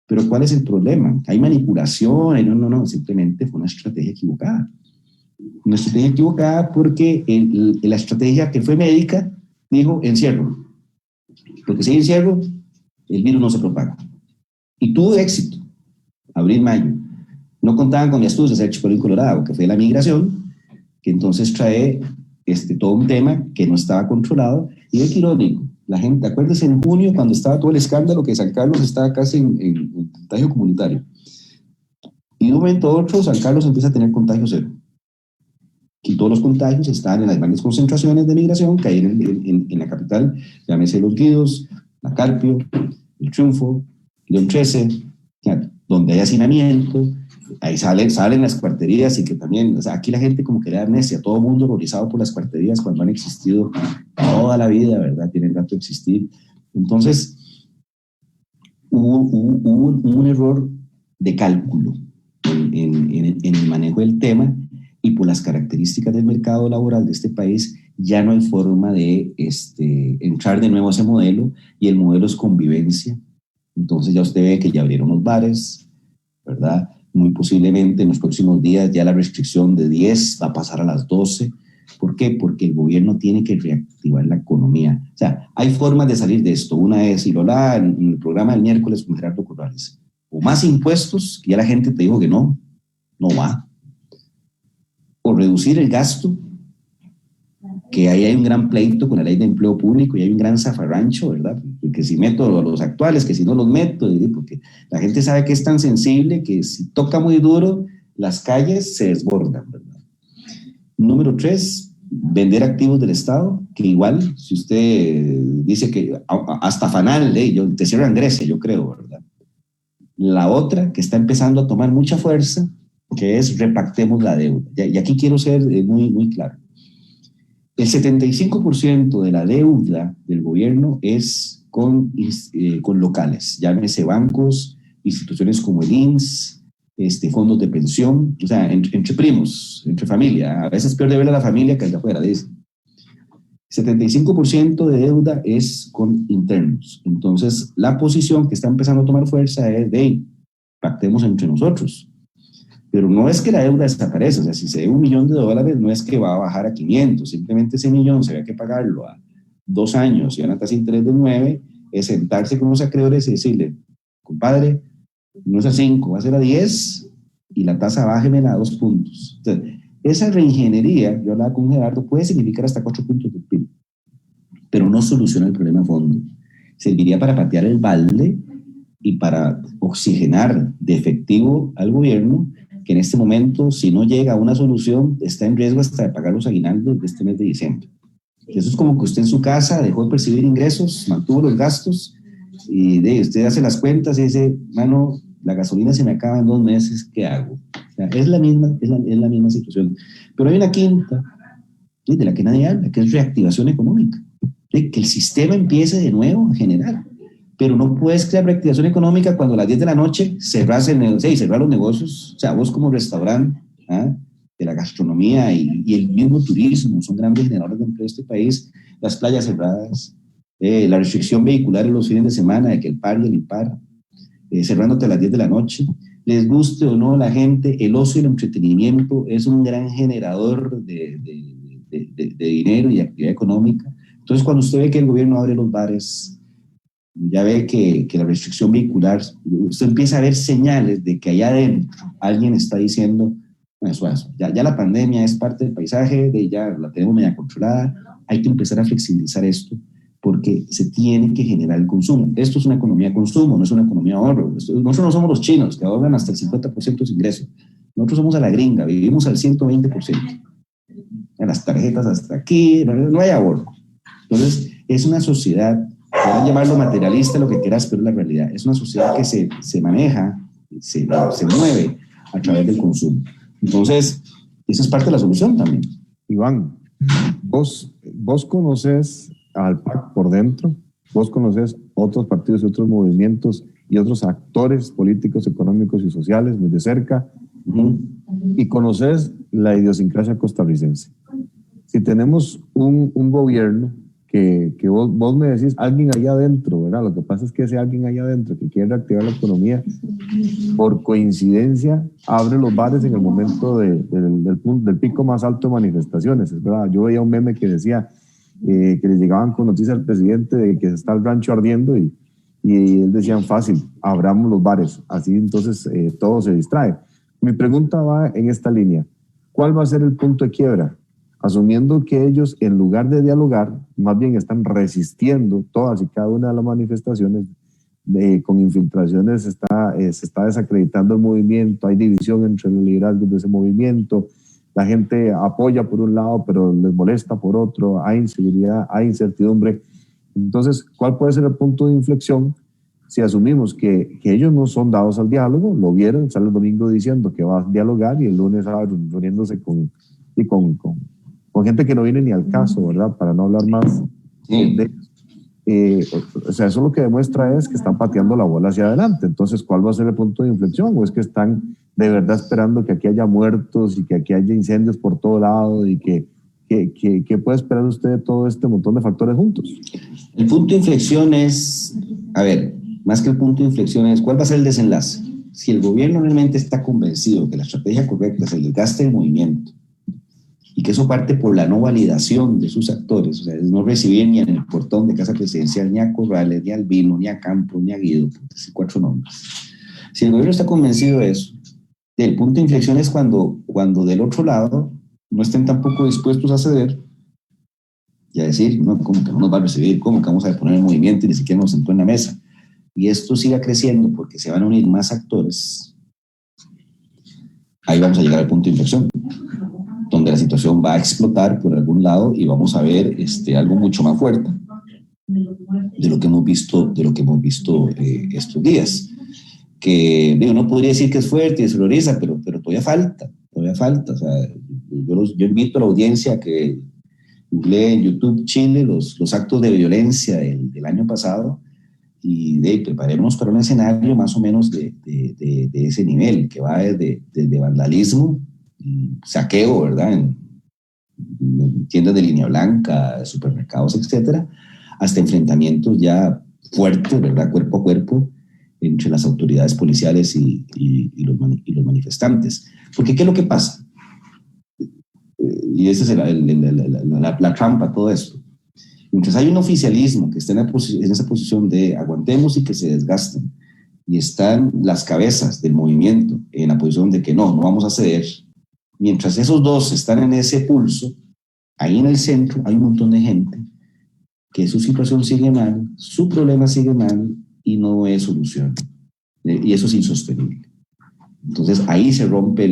¿pero cuál es el problema? ¿Hay manipulación? No, simplemente fue una estrategia equivocada. Una estrategia equivocada porque la estrategia que fue médica dijo encierro. porque si hay encierro, el virus no se propaga. Y tuvo éxito, abril, mayo. No contaban con mi astucia, el Chapulín Colorado, que fue la migración, que entonces trae todo un tema que no estaba controlado. Y es irónico, la gente, acuérdense en junio, cuando estaba todo el escándalo, que San Carlos estaba casi en contagio comunitario. Y de un momento a otro, San Carlos empieza a tener contagio cero. Y todos los contagios están en las grandes concentraciones de migración que hay en la capital, llámese Los Guidos, La Carpio, El Triunfo, León 13, donde hay hacinamiento, ahí salen las cuarterías y que también, o sea, aquí la gente como que le da amnesia, todo el mundo horrorizado por las cuarterías cuando han existido toda la vida, ¿verdad? Tienen rato de existir. Entonces, hubo un error de cálculo en el manejo del tema, y por las características del mercado laboral de este país ya no hay forma de entrar de nuevo a ese modelo, y el modelo es convivencia. Entonces ya usted ve que ya abrieron los bares, ¿verdad? Muy posiblemente en los próximos días ya la restricción de 10 va a pasar a las 12. ¿Por qué? Porque el gobierno tiene que reactivar la economía. O sea, hay formas de salir de esto. Una es, y lo hablaba en el programa del miércoles con Gerardo Corrales, o más impuestos, que ya la gente te dijo que no va, o reducir el gasto, que ahí hay un gran pleito con la ley de empleo público y hay un gran zafarrancho, ¿verdad? Que si meto los actuales, que si no los meto, porque la gente sabe que es tan sensible que si toca muy duro, las calles se desbordan, ¿verdad? Número 3, vender activos del Estado, que igual, si usted dice que hasta Fanal, te cierran Grecia, yo creo, ¿verdad? La otra, que está empezando a tomar mucha fuerza, que es repactemos la deuda. Y aquí quiero ser muy, muy claro. El 75% de la deuda del gobierno es con locales, llámese bancos, instituciones como el INSS, fondos de pensión, o sea, entre primos, entre familia. A veces peor de ver a la familia que el de afuera, dice. 75% de deuda es con internos. Entonces, la posición que está empezando a tomar fuerza es de pactemos entre nosotros. Pero no es que la deuda desaparece, o sea, si se debe $1 millón, no es que va a bajar a 500, simplemente ese millón se había que pagarlo a 2 años y a una tasa de interés de 9, es sentarse con los acreedores y decirle, compadre, no es a 5, va a ser a 10 y la tasa bájemela a 2 puntos. Entonces, esa reingeniería, yo hablaba con Gerardo, puede significar hasta 4 puntos del PIB, pero no soluciona el problema a fondo. Serviría para patear el balde y para oxigenar de efectivo al gobierno, que en este momento, si no llega a una solución, está en riesgo hasta de pagar los aguinaldos de este mes de diciembre. Eso es como que usted en su casa dejó de percibir ingresos, mantuvo los gastos, y usted hace las cuentas y dice, mano, la gasolina se me acaba en 2 meses, ¿qué hago? O sea, es la misma situación. Pero hay una quinta, de la que nadie habla, que es reactivación económica, de que el sistema empiece de nuevo a generar. Pero no puedes crear reactivación económica cuando a las 10 de la noche cerrar los negocios. O sea, vos como restaurante de la gastronomía y el mismo turismo son grandes generadores de empleo de este país, las playas cerradas, la restricción vehicular en los fines de semana, de que el par y el impar, cerrándote a las 10 de la noche. Les guste o no a la gente, el ocio y el entretenimiento es un gran generador de dinero y de actividad económica. Entonces, cuando usted ve que el gobierno abre los bares, ya ve que la restricción vehicular, usted empieza a ver señales de que allá adentro alguien está diciendo, bueno, ya la pandemia es parte del paisaje, ya la tenemos media controlada, hay que empezar a flexibilizar esto porque se tiene que generar el consumo. Esto es una economía de consumo, no es una economía de ahorro. Nosotros no somos los chinos que ahorran hasta el 50% de su ingreso. Nosotros somos a la gringa, vivimos al 120%. En las tarjetas hasta aquí, no hay ahorro. Entonces, es una sociedad, podrán llamarlo materialista, lo que quieras, pero es la realidad. Es una sociedad que se maneja, se mueve a través del consumo. Entonces, esa es parte de la solución también.
Iván, vos conoces al PAC por dentro, vos conoces otros partidos y otros movimientos y otros actores políticos, económicos y sociales muy de cerca, y conoces la idiosincrasia costarricense. Si tenemos un gobierno que vos me decís, alguien allá adentro, ¿verdad? Lo que pasa es que ese alguien allá adentro que quiere reactivar la economía, por coincidencia, abre los bares en el momento del pico más alto de manifestaciones, ¿verdad? Yo veía un meme que decía, que le llegaban con noticias al presidente de que está el rancho ardiendo y él decían fácil, abramos los bares, así entonces todo se distrae. Mi pregunta va en esta línea, ¿cuál va a ser el punto de quiebra? Asumiendo que ellos en lugar de dialogar, más bien están resistiendo todas y cada una de las manifestaciones, con infiltraciones se está desacreditando el movimiento, hay división entre los liderazgos de ese movimiento, la gente apoya por un lado pero les molesta por otro, hay inseguridad, hay incertidumbre. Entonces, ¿cuál puede ser el punto de inflexión si asumimos que ellos no son dados al diálogo? Lo vieron, sale el domingo diciendo que va a dialogar y el lunes reuniéndose con gente que no viene ni al caso, ¿verdad? Para no hablar más o sea, eso lo que demuestra es que están pateando la bola hacia adelante. Entonces, ¿cuál va a ser el punto de inflexión? ¿O es que están de verdad esperando que aquí haya muertos y que aquí haya incendios por todo lado y ¿qué puede esperar usted de todo este montón de factores juntos?
El punto de inflexión es, a ver, más que el punto de inflexión es, ¿cuál va a ser el desenlace? Si el gobierno realmente está convencido que la estrategia correcta es el desgaste del movimiento y que eso parte por la no validación de sus actores, o sea, es no recibir ni en el portón de Casa Presidencial ni a Corrales, ni a Albino, ni a Campos, ni a Guido, por decir 4 nombres. Si el gobierno está convencido de eso, el punto de inflexión es cuando del otro lado no estén tampoco dispuestos a ceder y a decir, no, ¿cómo que no nos va a recibir? ¿Cómo que vamos a poner en movimiento y ni siquiera nos sentó en la mesa? Y esto siga creciendo porque se van a unir más actores, ahí vamos a llegar al punto de inflexión, donde la situación va a explotar por algún lado y vamos a ver algo mucho más fuerte de lo que hemos visto estos días. Que digo, no podría decir que es fuerte y desvaloriza, pero todavía falta. O sea, yo invito a la audiencia a que google en YouTube Chile los actos de violencia del año pasado y preparémonos para un escenario más o menos de ese nivel, que va desde vandalismo, saqueo, ¿verdad? En tiendas de línea blanca, supermercados, etcétera, hasta enfrentamientos ya fuertes, ¿verdad? Cuerpo a cuerpo entre las autoridades policiales y los manifestantes. Porque ¿qué es lo que pasa? Y esa es la trampa a todo esto. Mientras hay un oficialismo que está en esa posición de aguantemos y que se desgasten, y están las cabezas del movimiento en la posición de que no vamos a ceder, mientras esos dos están en ese pulso, ahí en el centro hay un montón de gente que su situación sigue mal, su problema sigue mal y no es solución. Y eso es insostenible. Entonces ahí se rompe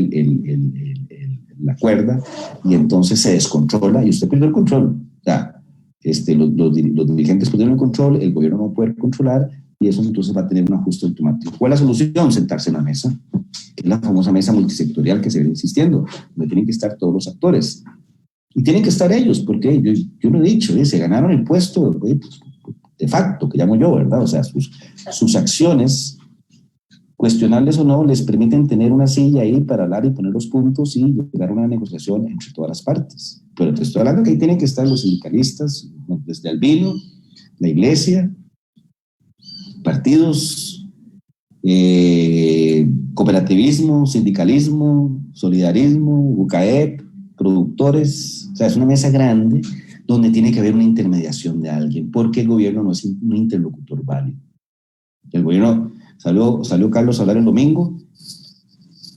la cuerda y entonces se descontrola y usted pierde el control. O sea, los dirigentes pierden el control, el gobierno no puede controlar y eso entonces va a tener un ajuste automático. ¿Cuál es la solución? Sentarse en la mesa, que es la famosa mesa multisectorial que se viene insistiendo, donde tienen que estar todos los actores. Y tienen que estar ellos, porque yo lo he dicho, se ganaron el puesto de facto, que llamo yo, ¿verdad? O sea, sus acciones, cuestionables o no, les permiten tener una silla ahí para hablar y poner los puntos y llegar a una negociación entre todas las partes. Pero te estoy hablando que ahí tienen que estar los sindicalistas, desde Albino, la iglesia, partidos, cooperativismo, sindicalismo, solidarismo, UCAEP, productores. O sea, es una mesa grande donde tiene que haber una intermediación de alguien, porque el gobierno no es un interlocutor válido. El gobierno, salió Carlos a hablar el domingo,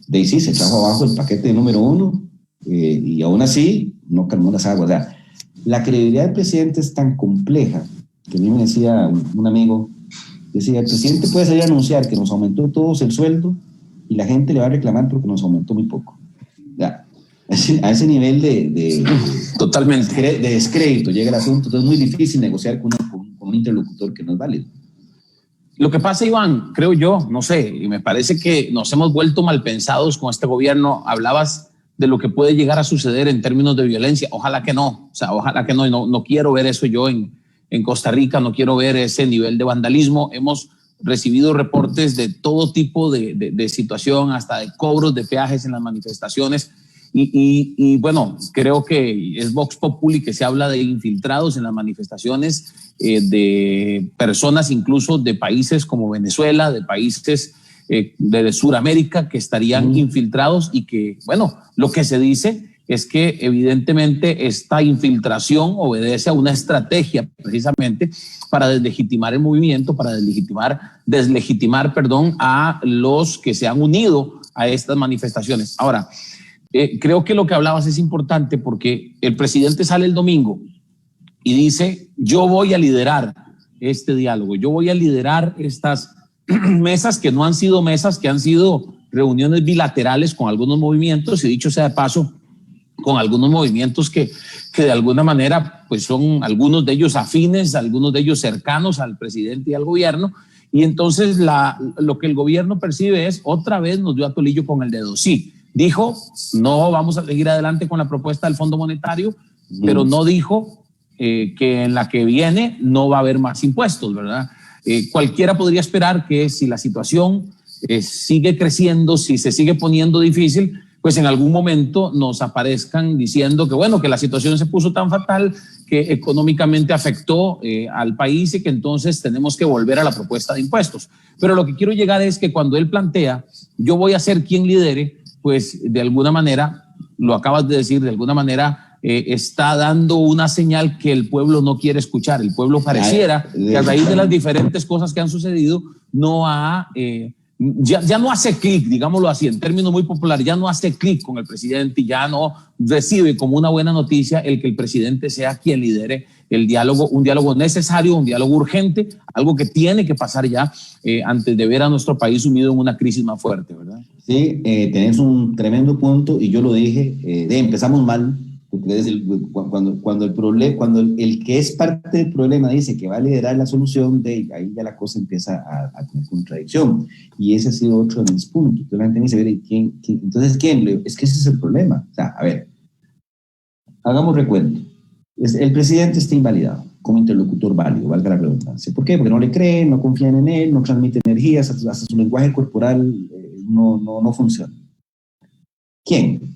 de ahí sí se trajo abajo el paquete número 1, y aún así no calmó las aguas. O sea, la credibilidad del presidente es tan compleja que a mí me decía un amigo, decía, el presidente puede salir a anunciar que nos aumentó todos el sueldo y la gente le va a reclamar porque nos aumentó muy poco. O sea, a ese nivel
totalmente
de descrédito llega el asunto. Entonces es muy difícil negociar con un interlocutor que no es válido.
Lo que pasa, Iván, creo yo, no sé, y me parece que nos hemos vuelto mal pensados con este gobierno. Hablabas de lo que puede llegar a suceder en términos de violencia. Ojalá que no, o sea, ojalá que no. No quiero ver eso yo en Costa Rica, no quiero ver ese nivel de vandalismo. Hemos recibido reportes de todo tipo de situación, hasta de cobros de peajes en las manifestaciones. Y bueno, creo que es Vox Populi que se habla de infiltrados en las manifestaciones, de personas incluso de países como Venezuela, de países de Sudamérica que estarían infiltrados y que, bueno, lo que se dice es que evidentemente esta infiltración obedece a una estrategia precisamente para deslegitimar el movimiento, para deslegitimar a los que se han unido a estas manifestaciones. Ahora, creo que lo que hablabas es importante porque el presidente sale el domingo y dice, yo voy a liderar este diálogo, yo voy a liderar estas mesas que no han sido mesas, que han sido reuniones bilaterales con algunos movimientos, y dicho sea de paso, con algunos movimientos que de alguna manera pues son algunos de ellos afines, algunos de ellos cercanos al presidente y al gobierno, y entonces lo que el gobierno percibe es, otra vez nos dio a tolillo con el dedo. Sí, dijo, no vamos a seguir adelante con la propuesta del Fondo Monetario, pero no dijo que en la que viene no va a haber más impuestos, ¿verdad? Cualquiera podría esperar que si la situación sigue creciendo, si se sigue poniendo difícil, pues en algún momento nos aparezcan diciendo que bueno, que la situación se puso tan fatal que económicamente afectó al país y que entonces tenemos que volver a la propuesta de impuestos. Pero lo que quiero llegar es que cuando él plantea, yo voy a ser quien lidere, pues de alguna manera, lo acabas de decir, de alguna manera está dando una señal que el pueblo no quiere escuchar. El pueblo pareciera que a raíz de las diferentes cosas que han sucedido no ha... Ya no hace clic, digámoslo así, en términos muy populares, ya no hace clic con el presidente y ya no recibe como una buena noticia el que el presidente sea quien lidere el diálogo, un diálogo necesario, un diálogo urgente, algo que tiene que pasar ya antes de ver a nuestro país sumido en una crisis más fuerte, ¿verdad?
Sí, tenés un tremendo punto y yo lo dije, empezamos mal. Porque cuando el que es parte del problema dice que va a liderar la solución, ahí ya la cosa empieza a tener contradicción. Y ese ha sido otro de mis puntos. Entonces la gente me dice, entonces, ¿quién? Es que ese es el problema. O sea, a ver, hagamos recuento. El presidente está invalidado como interlocutor válido, valga la redundancia. ¿Por qué? Porque no le creen, no confían en él, no transmite energías, hasta su lenguaje corporal no funciona. ¿Quién?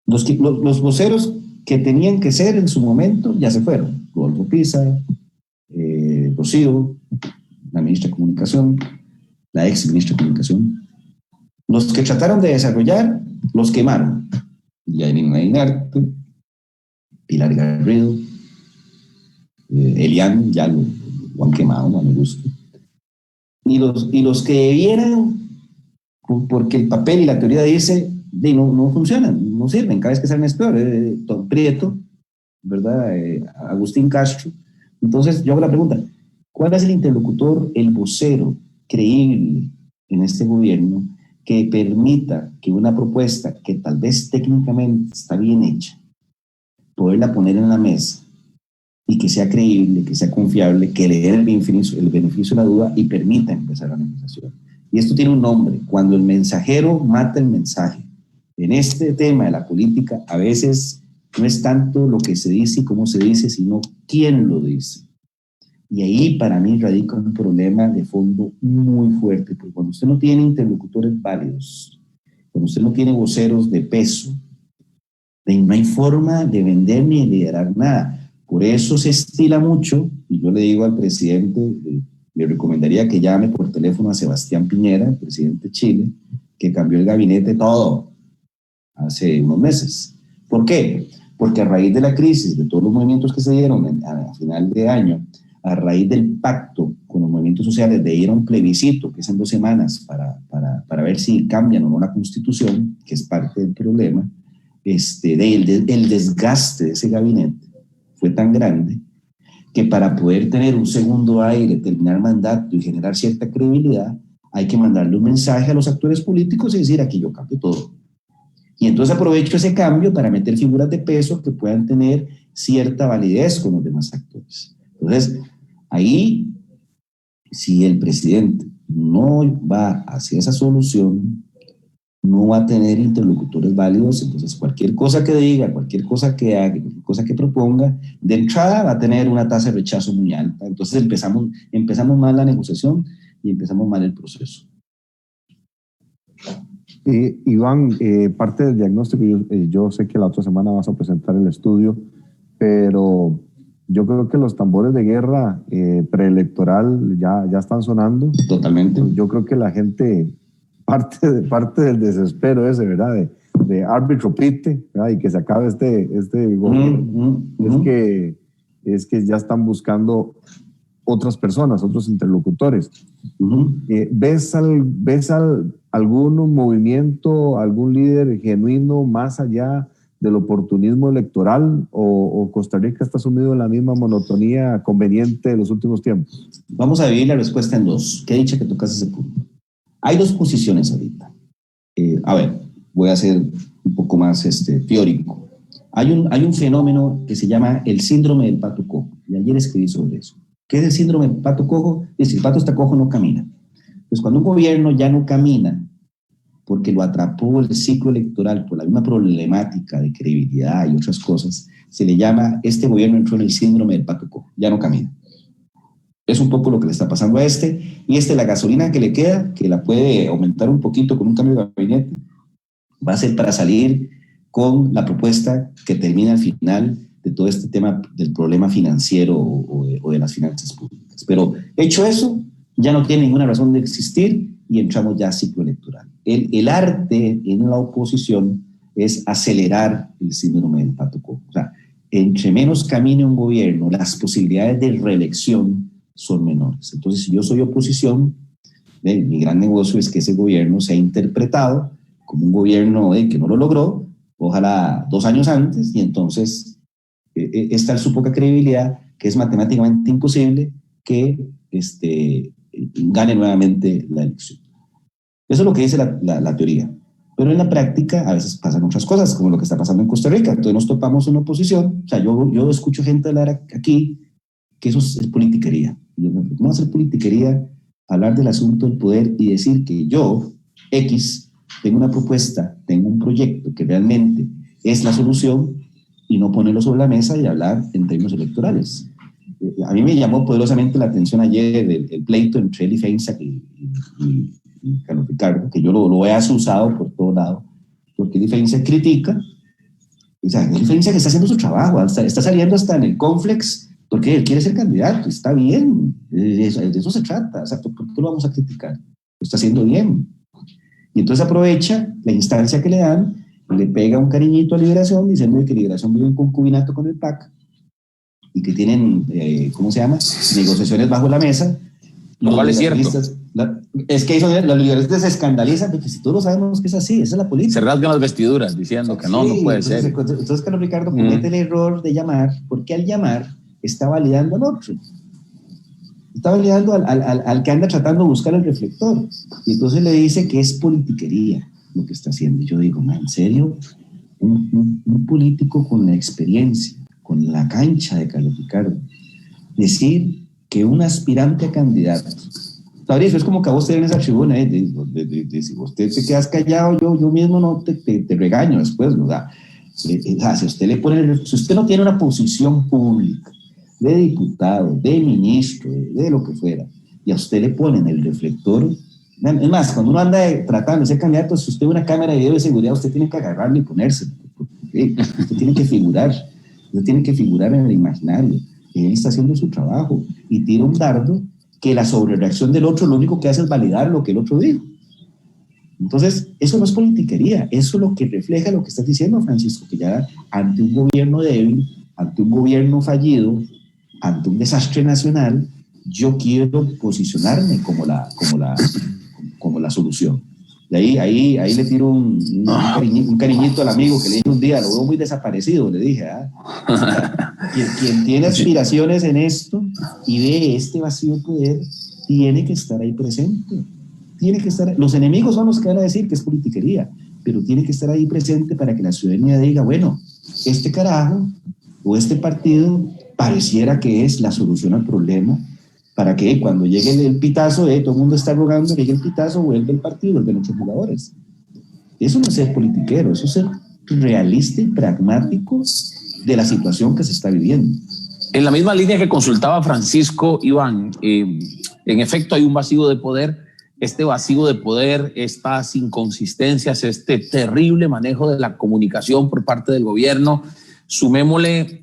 Los voceros que tenían que ser en su momento ya se fueron. Rodolfo Pisa, Rocío, la ministra de Comunicación, la ex ministra de Comunicación. Los que trataron de desarrollar, los quemaron. Yanina Inarte, Pilar Garrido, Elian, ya lo han quemado, a mi gusto. Y los que debieran, porque el papel y la teoría dice, no funcionan, no sirven, cada vez que salen es peor. Tom Prieto, ¿verdad? Agustín Castro. Entonces yo hago la pregunta, ¿cuál es el interlocutor, el vocero creíble en este gobierno que permita que una propuesta que tal vez técnicamente está bien hecha, poderla poner en la mesa y que sea creíble, que sea confiable, que le dé el beneficio de la duda y permita empezar la negociación? Y esto tiene un nombre, cuando el mensajero mata el mensaje. En este tema de la política, a veces no es tanto lo que se dice y cómo se dice, sino quién lo dice. Y ahí para mí radica un problema de fondo muy fuerte, porque cuando usted no tiene interlocutores válidos, cuando usted no tiene voceros de peso, no hay forma de vender ni de liderar nada. Por eso se estila mucho, y yo le digo al presidente, le recomendaría que llame por teléfono a Sebastián Piñera, el presidente de Chile, que cambió el gabinete todo hace unos meses. ¿Por qué? Porque a raíz de la crisis, de todos los movimientos que se dieron a final de año, a raíz del pacto con los movimientos sociales de ir a un plebiscito, que es en 2 semanas, para ver si cambian o no la Constitución, que es parte del problema, el desgaste de ese gabinete fue tan grande que para poder tener un segundo aire, terminar mandato y generar cierta credibilidad, hay que mandarle un mensaje a los actores políticos y decir, aquí yo cambio todo. Y entonces aprovecho ese cambio para meter figuras de peso que puedan tener cierta validez con los demás actores. Entonces, ahí, si el presidente no va hacia esa solución, no va a tener interlocutores válidos, entonces cualquier cosa que diga, cualquier cosa que haga, cualquier cosa que proponga, de entrada va a tener una tasa de rechazo muy alta. Entonces empezamos mal la negociación y empezamos mal el proceso.
Iván, parte del diagnóstico, yo sé que la otra semana vas a presentar el estudio, pero yo creo que los tambores de guerra preelectoral ya están sonando.
Totalmente.
Yo creo que la gente, parte del desespero ese, ¿verdad? de árbitro pite, ¿verdad? Y que se acabe este gobierno, es que ya están buscando otras personas, otros interlocutores. ¿Ves algún movimiento, algún líder genuino más allá del oportunismo electoral, o Costa Rica está sumido en la misma monotonía conveniente de los últimos tiempos?
Vamos a dividir la respuesta en dos. Qué dicha que tocas ese punto. Hay dos posiciones ahorita. A ver, voy a ser un poco más teórico. Hay un fenómeno que se llama el síndrome del pato cojo, y ayer escribí sobre eso. ¿Qué es el síndrome del pato cojo? Es decir, el pato está cojo, no camina. Pues cuando un gobierno ya no camina porque lo atrapó el ciclo electoral por la misma problemática de credibilidad y otras cosas, se le llama, este gobierno entró en el síndrome del pato cojo, ya no camina. Es un poco lo que le está pasando a y la gasolina que le queda, que la puede aumentar un poquito con un cambio de gabinete, va a ser para salir con la propuesta que termina al final de todo este tema del problema financiero o de las finanzas públicas. Pero hecho eso, ya no tiene ninguna razón de existir y entramos ya a ciclo electoral. El arte en la oposición es acelerar el síndrome del pato cojo. O sea, entre menos camine un gobierno, las posibilidades de reelección son menores. Entonces, si yo soy oposición, mi gran negocio es que ese gobierno sea interpretado como un gobierno que no lo logró, ojalá 2 años antes, y entonces es tal su poca credibilidad que es matemáticamente imposible que gane nuevamente la elección. Eso es lo que dice la teoría. Pero en la práctica a veces pasan otras cosas, como lo que está pasando en Costa Rica. Entonces nos topamos en oposición. O sea, yo escucho gente hablar aquí que eso es politiquería. ¿Cómo hacer politiquería? Hablar del asunto del poder y decir que yo, X, tengo una propuesta, tengo un proyecto que realmente es la solución y no ponerlo sobre la mesa y hablar en términos electorales. A mí me llamó poderosamente la atención ayer el pleito entre Eli Feinsack y Carlos Ricardo, que yo lo he usado por todo lado, porque Eli Feinsack critica, o sea, Eli Feinsack está haciendo su trabajo, está saliendo hasta en el Conflex, porque él quiere ser candidato, está bien, de eso se trata, o sea, ¿por qué lo vamos a criticar? Lo está haciendo bien. Y entonces aprovecha la instancia que le dan, le pega un cariñito a Liberación, diciendo que Liberación vive en concubinato con el PAC, y que tienen, ¿cómo se llama?, negociaciones bajo la mesa.
Lo cual es cierto.
Es que los liberalistas se escandalizan, porque si todos sabemos que es así, esa es la política.
Se rasgan las vestiduras diciendo que no puede ser.
Entonces Carlos Ricardo comete el error de llamar, porque al llamar está validando al otro. Está validando al que anda tratando de buscar el reflector. Y entonces le dice que es politiquería lo que está haciendo. Y yo digo, ¿en serio? Un político con la experiencia, con la cancha de Carlos Ricardo, decir que un aspirante a candidato, Fabricio, es como que a vos te den esa tribuna, si usted te quedas callado, yo mismo no te regaño después, ¿verdad? Si usted no tiene una posición pública de diputado, de ministro, de lo que fuera, y a usted le ponen el reflector, es más, cuando uno anda tratando de ser candidato, si usted ve una cámara de video de seguridad, usted tiene que agarrarlo y ponérselo, porque usted tiene que figurar en el imaginario. Él está haciendo su trabajo y tira un dardo que la sobrereacción del otro lo único que hace es validar lo que el otro dijo. Entonces, eso no es politiquería, eso es lo que refleja lo que estás diciendo, Francisco, que ya ante un gobierno débil, ante un gobierno fallido, ante un desastre nacional, yo quiero posicionarme como la solución. Y ahí le tiro un cariñito al amigo que le dije un día, lo veo muy desaparecido, le dije, quien tiene aspiraciones en esto y ve este vacío de poder, tiene que estar ahí presente. Los enemigos son los que van a decir que es politiquería, pero tiene que estar ahí presente para que la ciudadanía diga, bueno, este carajo o este partido pareciera que es la solución al problema, para que cuando llegue el pitazo, todo el mundo está rogando, llegue el pitazo, vuelve el partido, vuelven otros jugadores. Eso no es ser politiquero, eso es ser realista y pragmático de la situación que se está viviendo.
En la misma línea que consultaba Francisco, Iván, en efecto hay un vacío de poder. Este vacío de poder, estas inconsistencias, este terrible manejo de la comunicación por parte del gobierno, sumémosle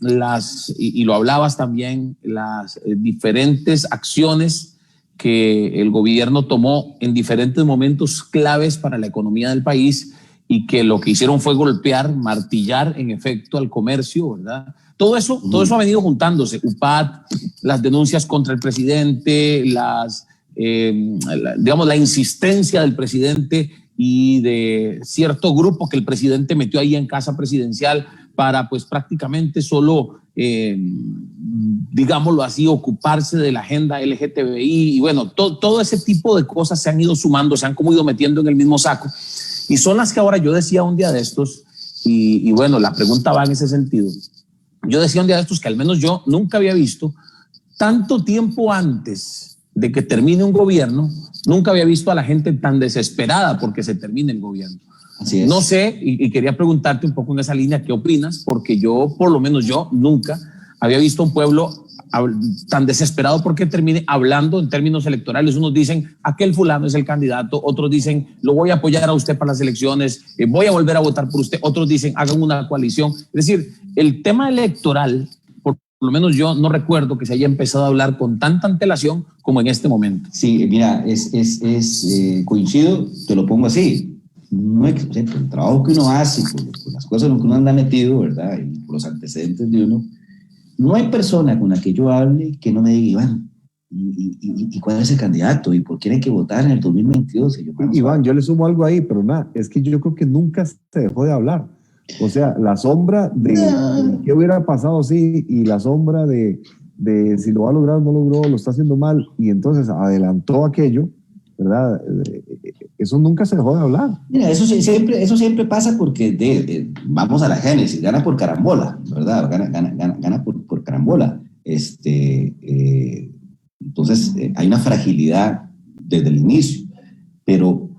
y lo hablabas también, las diferentes acciones que el gobierno tomó en diferentes momentos claves para la economía del país y que lo que hicieron fue golpear, martillar en efecto al comercio, ¿verdad? Todo eso ha venido juntándose. UPAD, las denuncias contra el presidente, digamos, la insistencia del presidente y de cierto grupo que el presidente metió ahí en casa presidencial para, pues, prácticamente solo, digámoslo así, ocuparse de la agenda LGTBI. Y bueno, todo ese tipo de cosas se han ido sumando, se han como ido metiendo en el mismo saco. Y son las que ahora yo decía un día de estos, y bueno, la pregunta va en ese sentido. Yo decía un día de estos que al menos yo nunca había visto tanto tiempo antes de que termine un gobierno, nunca había visto a la gente tan desesperada porque se termine el gobierno.
Así es.
No sé, y quería preguntarte un poco en esa línea, ¿qué opinas? Porque yo, por lo menos yo, nunca había visto un pueblo tan desesperado porque termine, hablando en términos electorales. Unos dicen, aquel fulano es el candidato, otros dicen, lo voy a apoyar a usted para las elecciones, voy a volver a votar por usted, otros dicen, hagan una coalición. Es decir, el tema electoral, por lo menos yo no recuerdo que se haya empezado a hablar con tanta antelación como en este momento.
Sí, mira, coincido, te lo pongo así. No es, por el trabajo que uno hace, por las cosas en las que uno anda metido, ¿verdad? Y por los antecedentes de uno, no hay persona con la que yo hable que no me diga, Iván, ¿y cuál es el candidato? ¿Y por quién hay que votar en el 2022? Y yo,
Iván, yo le sumo algo ahí, pero nada, es que yo creo que nunca se dejó de hablar. O sea, la sombra de qué hubiera pasado si, y la sombra de si lo va a lograr o no logró, lo está haciendo mal, y entonces adelantó aquello, ¿verdad? Eso nunca se dejó de hablar.
Mira, eso siempre pasa porque vamos a la génesis, gana por carambola, ¿verdad? Gana por carambola. Entonces, hay una fragilidad desde el inicio, pero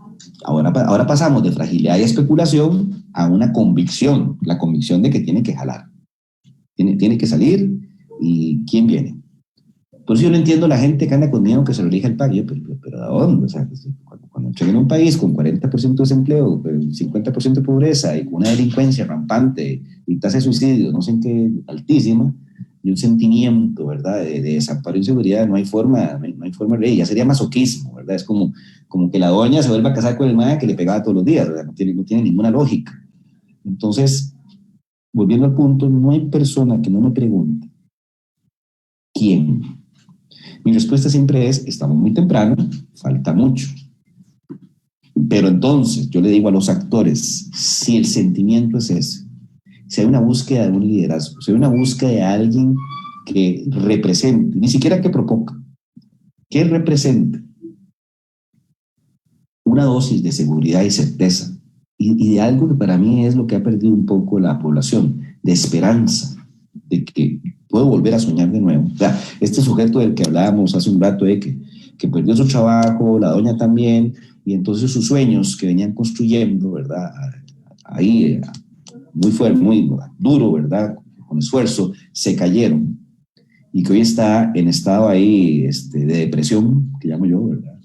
ahora pasamos de fragilidad y especulación a una convicción, la convicción de que tiene que jalar, tiene que salir, y ¿quién viene? Por eso yo no entiendo la gente que anda con miedo que se lo elija el país, pero ¿de dónde? O sea, cuando entreguen un país con 40% de desempleo, 50% de pobreza y con una delincuencia rampante y tasa de suicidio, no sé en qué, altísima, y un sentimiento, ¿verdad?, de desamparo e inseguridad, no hay forma de reír, ya sería masoquismo, ¿verdad? Es como que la doña se vuelva a casar con el man que le pegaba todos los días, ¿verdad? No tiene ninguna lógica. Entonces, volviendo al punto, no hay persona que no me pregunte ¿quién? Mi respuesta siempre es, estamos muy temprano, falta mucho. Pero entonces yo le digo a los actores, si el sentimiento es ese, si hay una búsqueda de un liderazgo, si hay una búsqueda de alguien que represente, ni siquiera que proponga, que represente una dosis de seguridad y certeza, y de algo que para mí es lo que ha perdido un poco la población, de esperanza, de que puedo volver a soñar de nuevo. O sea, este sujeto del que hablábamos hace un rato, que perdió su trabajo, la doña también, y entonces sus sueños que venían construyendo, ¿verdad? Ahí, muy fuerte, muy duro, ¿verdad? Con esfuerzo, se cayeron. Y que hoy está en estado ahí de depresión, que llamo yo, ¿verdad?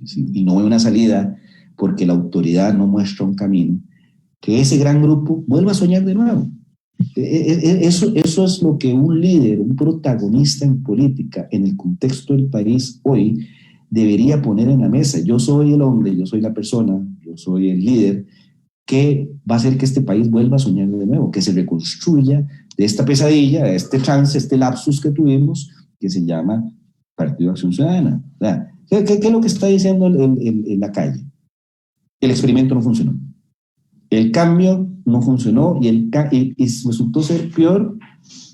Sí, y no hay una salida porque la autoridad no muestra un camino, que ese gran grupo vuelva a soñar de nuevo. Eso es lo que un líder, un protagonista en política, en el contexto del país hoy, debería poner en la mesa. Yo soy el hombre, yo soy la persona, yo soy el líder que va a hacer que este país vuelva a soñar de nuevo, que se reconstruya de esta pesadilla, de este chance, este lapsus que tuvimos, que se llama Partido de Acción Ciudadana. O sea, ¿qué es lo que está diciendo en la calle? El experimento no funcionó. El cambio no funcionó y resultó ser peor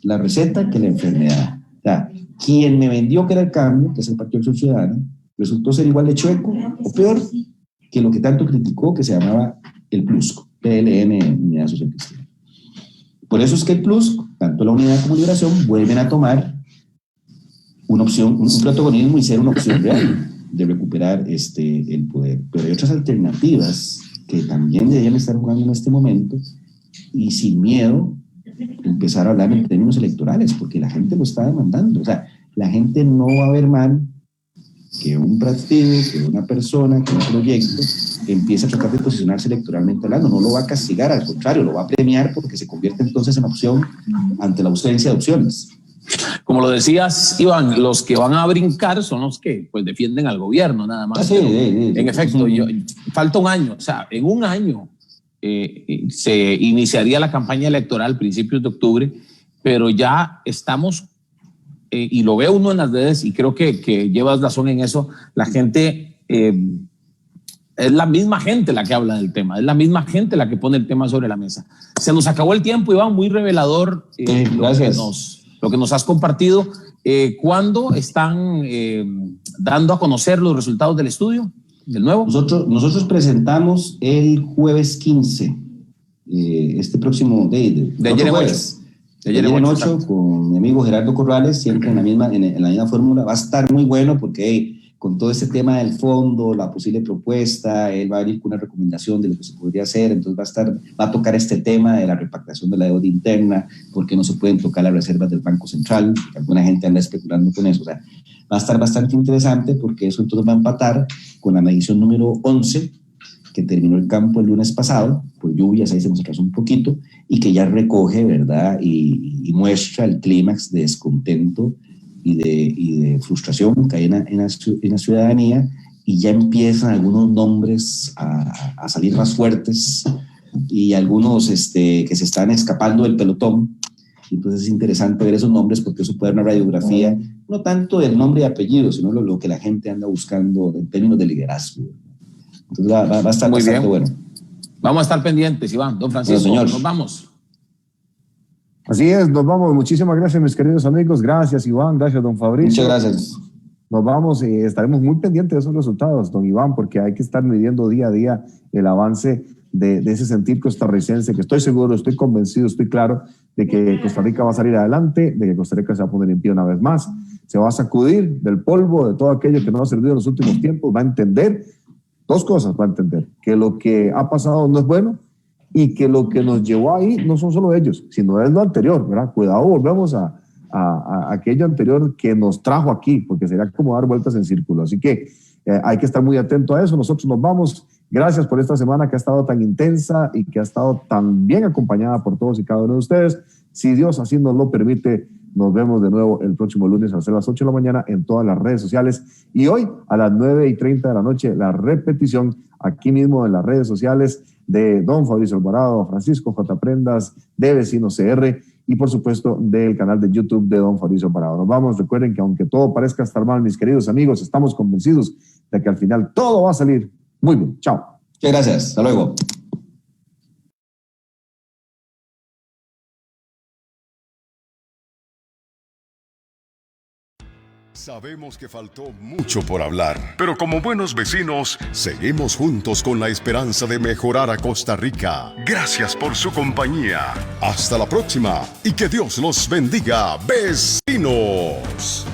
la receta que la enfermedad. O sea, quien me vendió que era el cambio, que es el Partido de Acción Ciudadana, resultó ser igual de chueco o peor que lo que tanto criticó, que se llamaba el PLUSCO, PLN, Unidad Social Cristiana. Por eso es que el PLUSCO, tanto la Unidad como Liberación, vuelven a tomar una opción, un protagonismo y ser una opción real de recuperar el poder. Pero hay otras alternativas que también deberían estar jugando en este momento y sin miedo empezar a hablar en términos electorales, porque la gente lo está demandando. O sea, la gente no va a ver mal que un partido, que una persona, que un proyecto empiece a tratar de posicionarse electoralmente hablando. No lo va a castigar, al contrario, lo va a premiar porque se convierte entonces en opción ante la ausencia de opciones.
Como lo decías, Iván, los que van a brincar son los que pues defienden al gobierno, nada más.
Sí,
en efecto, falta un año. O sea, en un año se iniciaría la campaña electoral a principios de octubre, pero ya estamos, y lo ve uno en las redes, y creo que llevas razón en eso, la gente, es la misma gente la que habla del tema, es la misma gente la que pone el tema sobre la mesa. Se nos acabó el tiempo, Iván, muy revelador lo que nos has compartido. ¿Cuándo están dando a conocer los resultados del estudio, del nuevo?
Nosotros presentamos el jueves 15, este próximo de ayer en jueves. De ayer en 8 con mi amigo Gerardo Corrales, siempre en la misma fórmula. Va a estar muy bueno porque con todo este tema del fondo, la posible propuesta, él va a venir con una recomendación de lo que se podría hacer, entonces va a tocar este tema de la repactación de la deuda interna, porque no se pueden tocar las reservas del Banco Central, que alguna gente anda especulando con eso. O sea, va a estar bastante interesante porque eso entonces va a empatar con la medición número 11, que terminó el campo el lunes pasado, por lluvias, ahí se nos atrasó un poquito, y que ya recoge, ¿verdad? Y muestra el clímax de descontento y de frustración que hay en la ciudadanía, y ya empiezan algunos nombres a salir más fuertes y algunos que se están escapando del pelotón. Entonces es interesante ver esos nombres porque eso puede dar una radiografía, no tanto del nombre y apellido, sino lo que la gente anda buscando en términos de liderazgo. Entonces va a estar
muy
bastante
bien.
bueno.
Vamos a estar pendientes, Iván. Don Francisco,
bueno, señor,
nos vamos.
Así es, nos vamos. Muchísimas gracias, mis queridos amigos. Gracias, Iván. Gracias, don Fabricio.
Muchas gracias.
Nos vamos y estaremos muy pendientes de esos resultados, don Iván, porque hay que estar midiendo día a día el avance de ese sentir costarricense, que estoy seguro, estoy convencido, estoy claro de que Costa Rica va a salir adelante, de que Costa Rica se va a poner en pie una vez más, se va a sacudir del polvo de todo aquello que no ha servido en los últimos tiempos, va a entender dos cosas, va a entender que lo que ha pasado no es bueno, y que lo que nos llevó ahí no son solo ellos, sino es lo anterior, ¿verdad? Cuidado, volvemos a aquello anterior que nos trajo aquí, porque sería como dar vueltas en círculo. Así que hay que estar muy atento a eso. Nosotros nos vamos. Gracias por esta semana que ha estado tan intensa y que ha estado tan bien acompañada por todos y cada uno de ustedes. Si Dios así nos lo permite, nos vemos de nuevo el próximo lunes a las 8 de la mañana en todas las redes sociales. Y hoy a las 9:30 de la noche, la repetición aquí mismo en las redes sociales de don Fabricio Alvarado, Francisco J. Prendas, de Vecinos CR y por supuesto del canal de YouTube de don Fabricio Alvarado. Nos vamos, recuerden que aunque todo parezca estar mal, mis queridos amigos, estamos convencidos de que al final todo va a salir muy bien. Chao.
Muchas gracias, hasta luego.
Sabemos que faltó mucho por hablar, pero como buenos vecinos, seguimos juntos con la esperanza de mejorar a Costa Rica. Gracias por su compañía. Hasta la próxima y que Dios los bendiga, vecinos.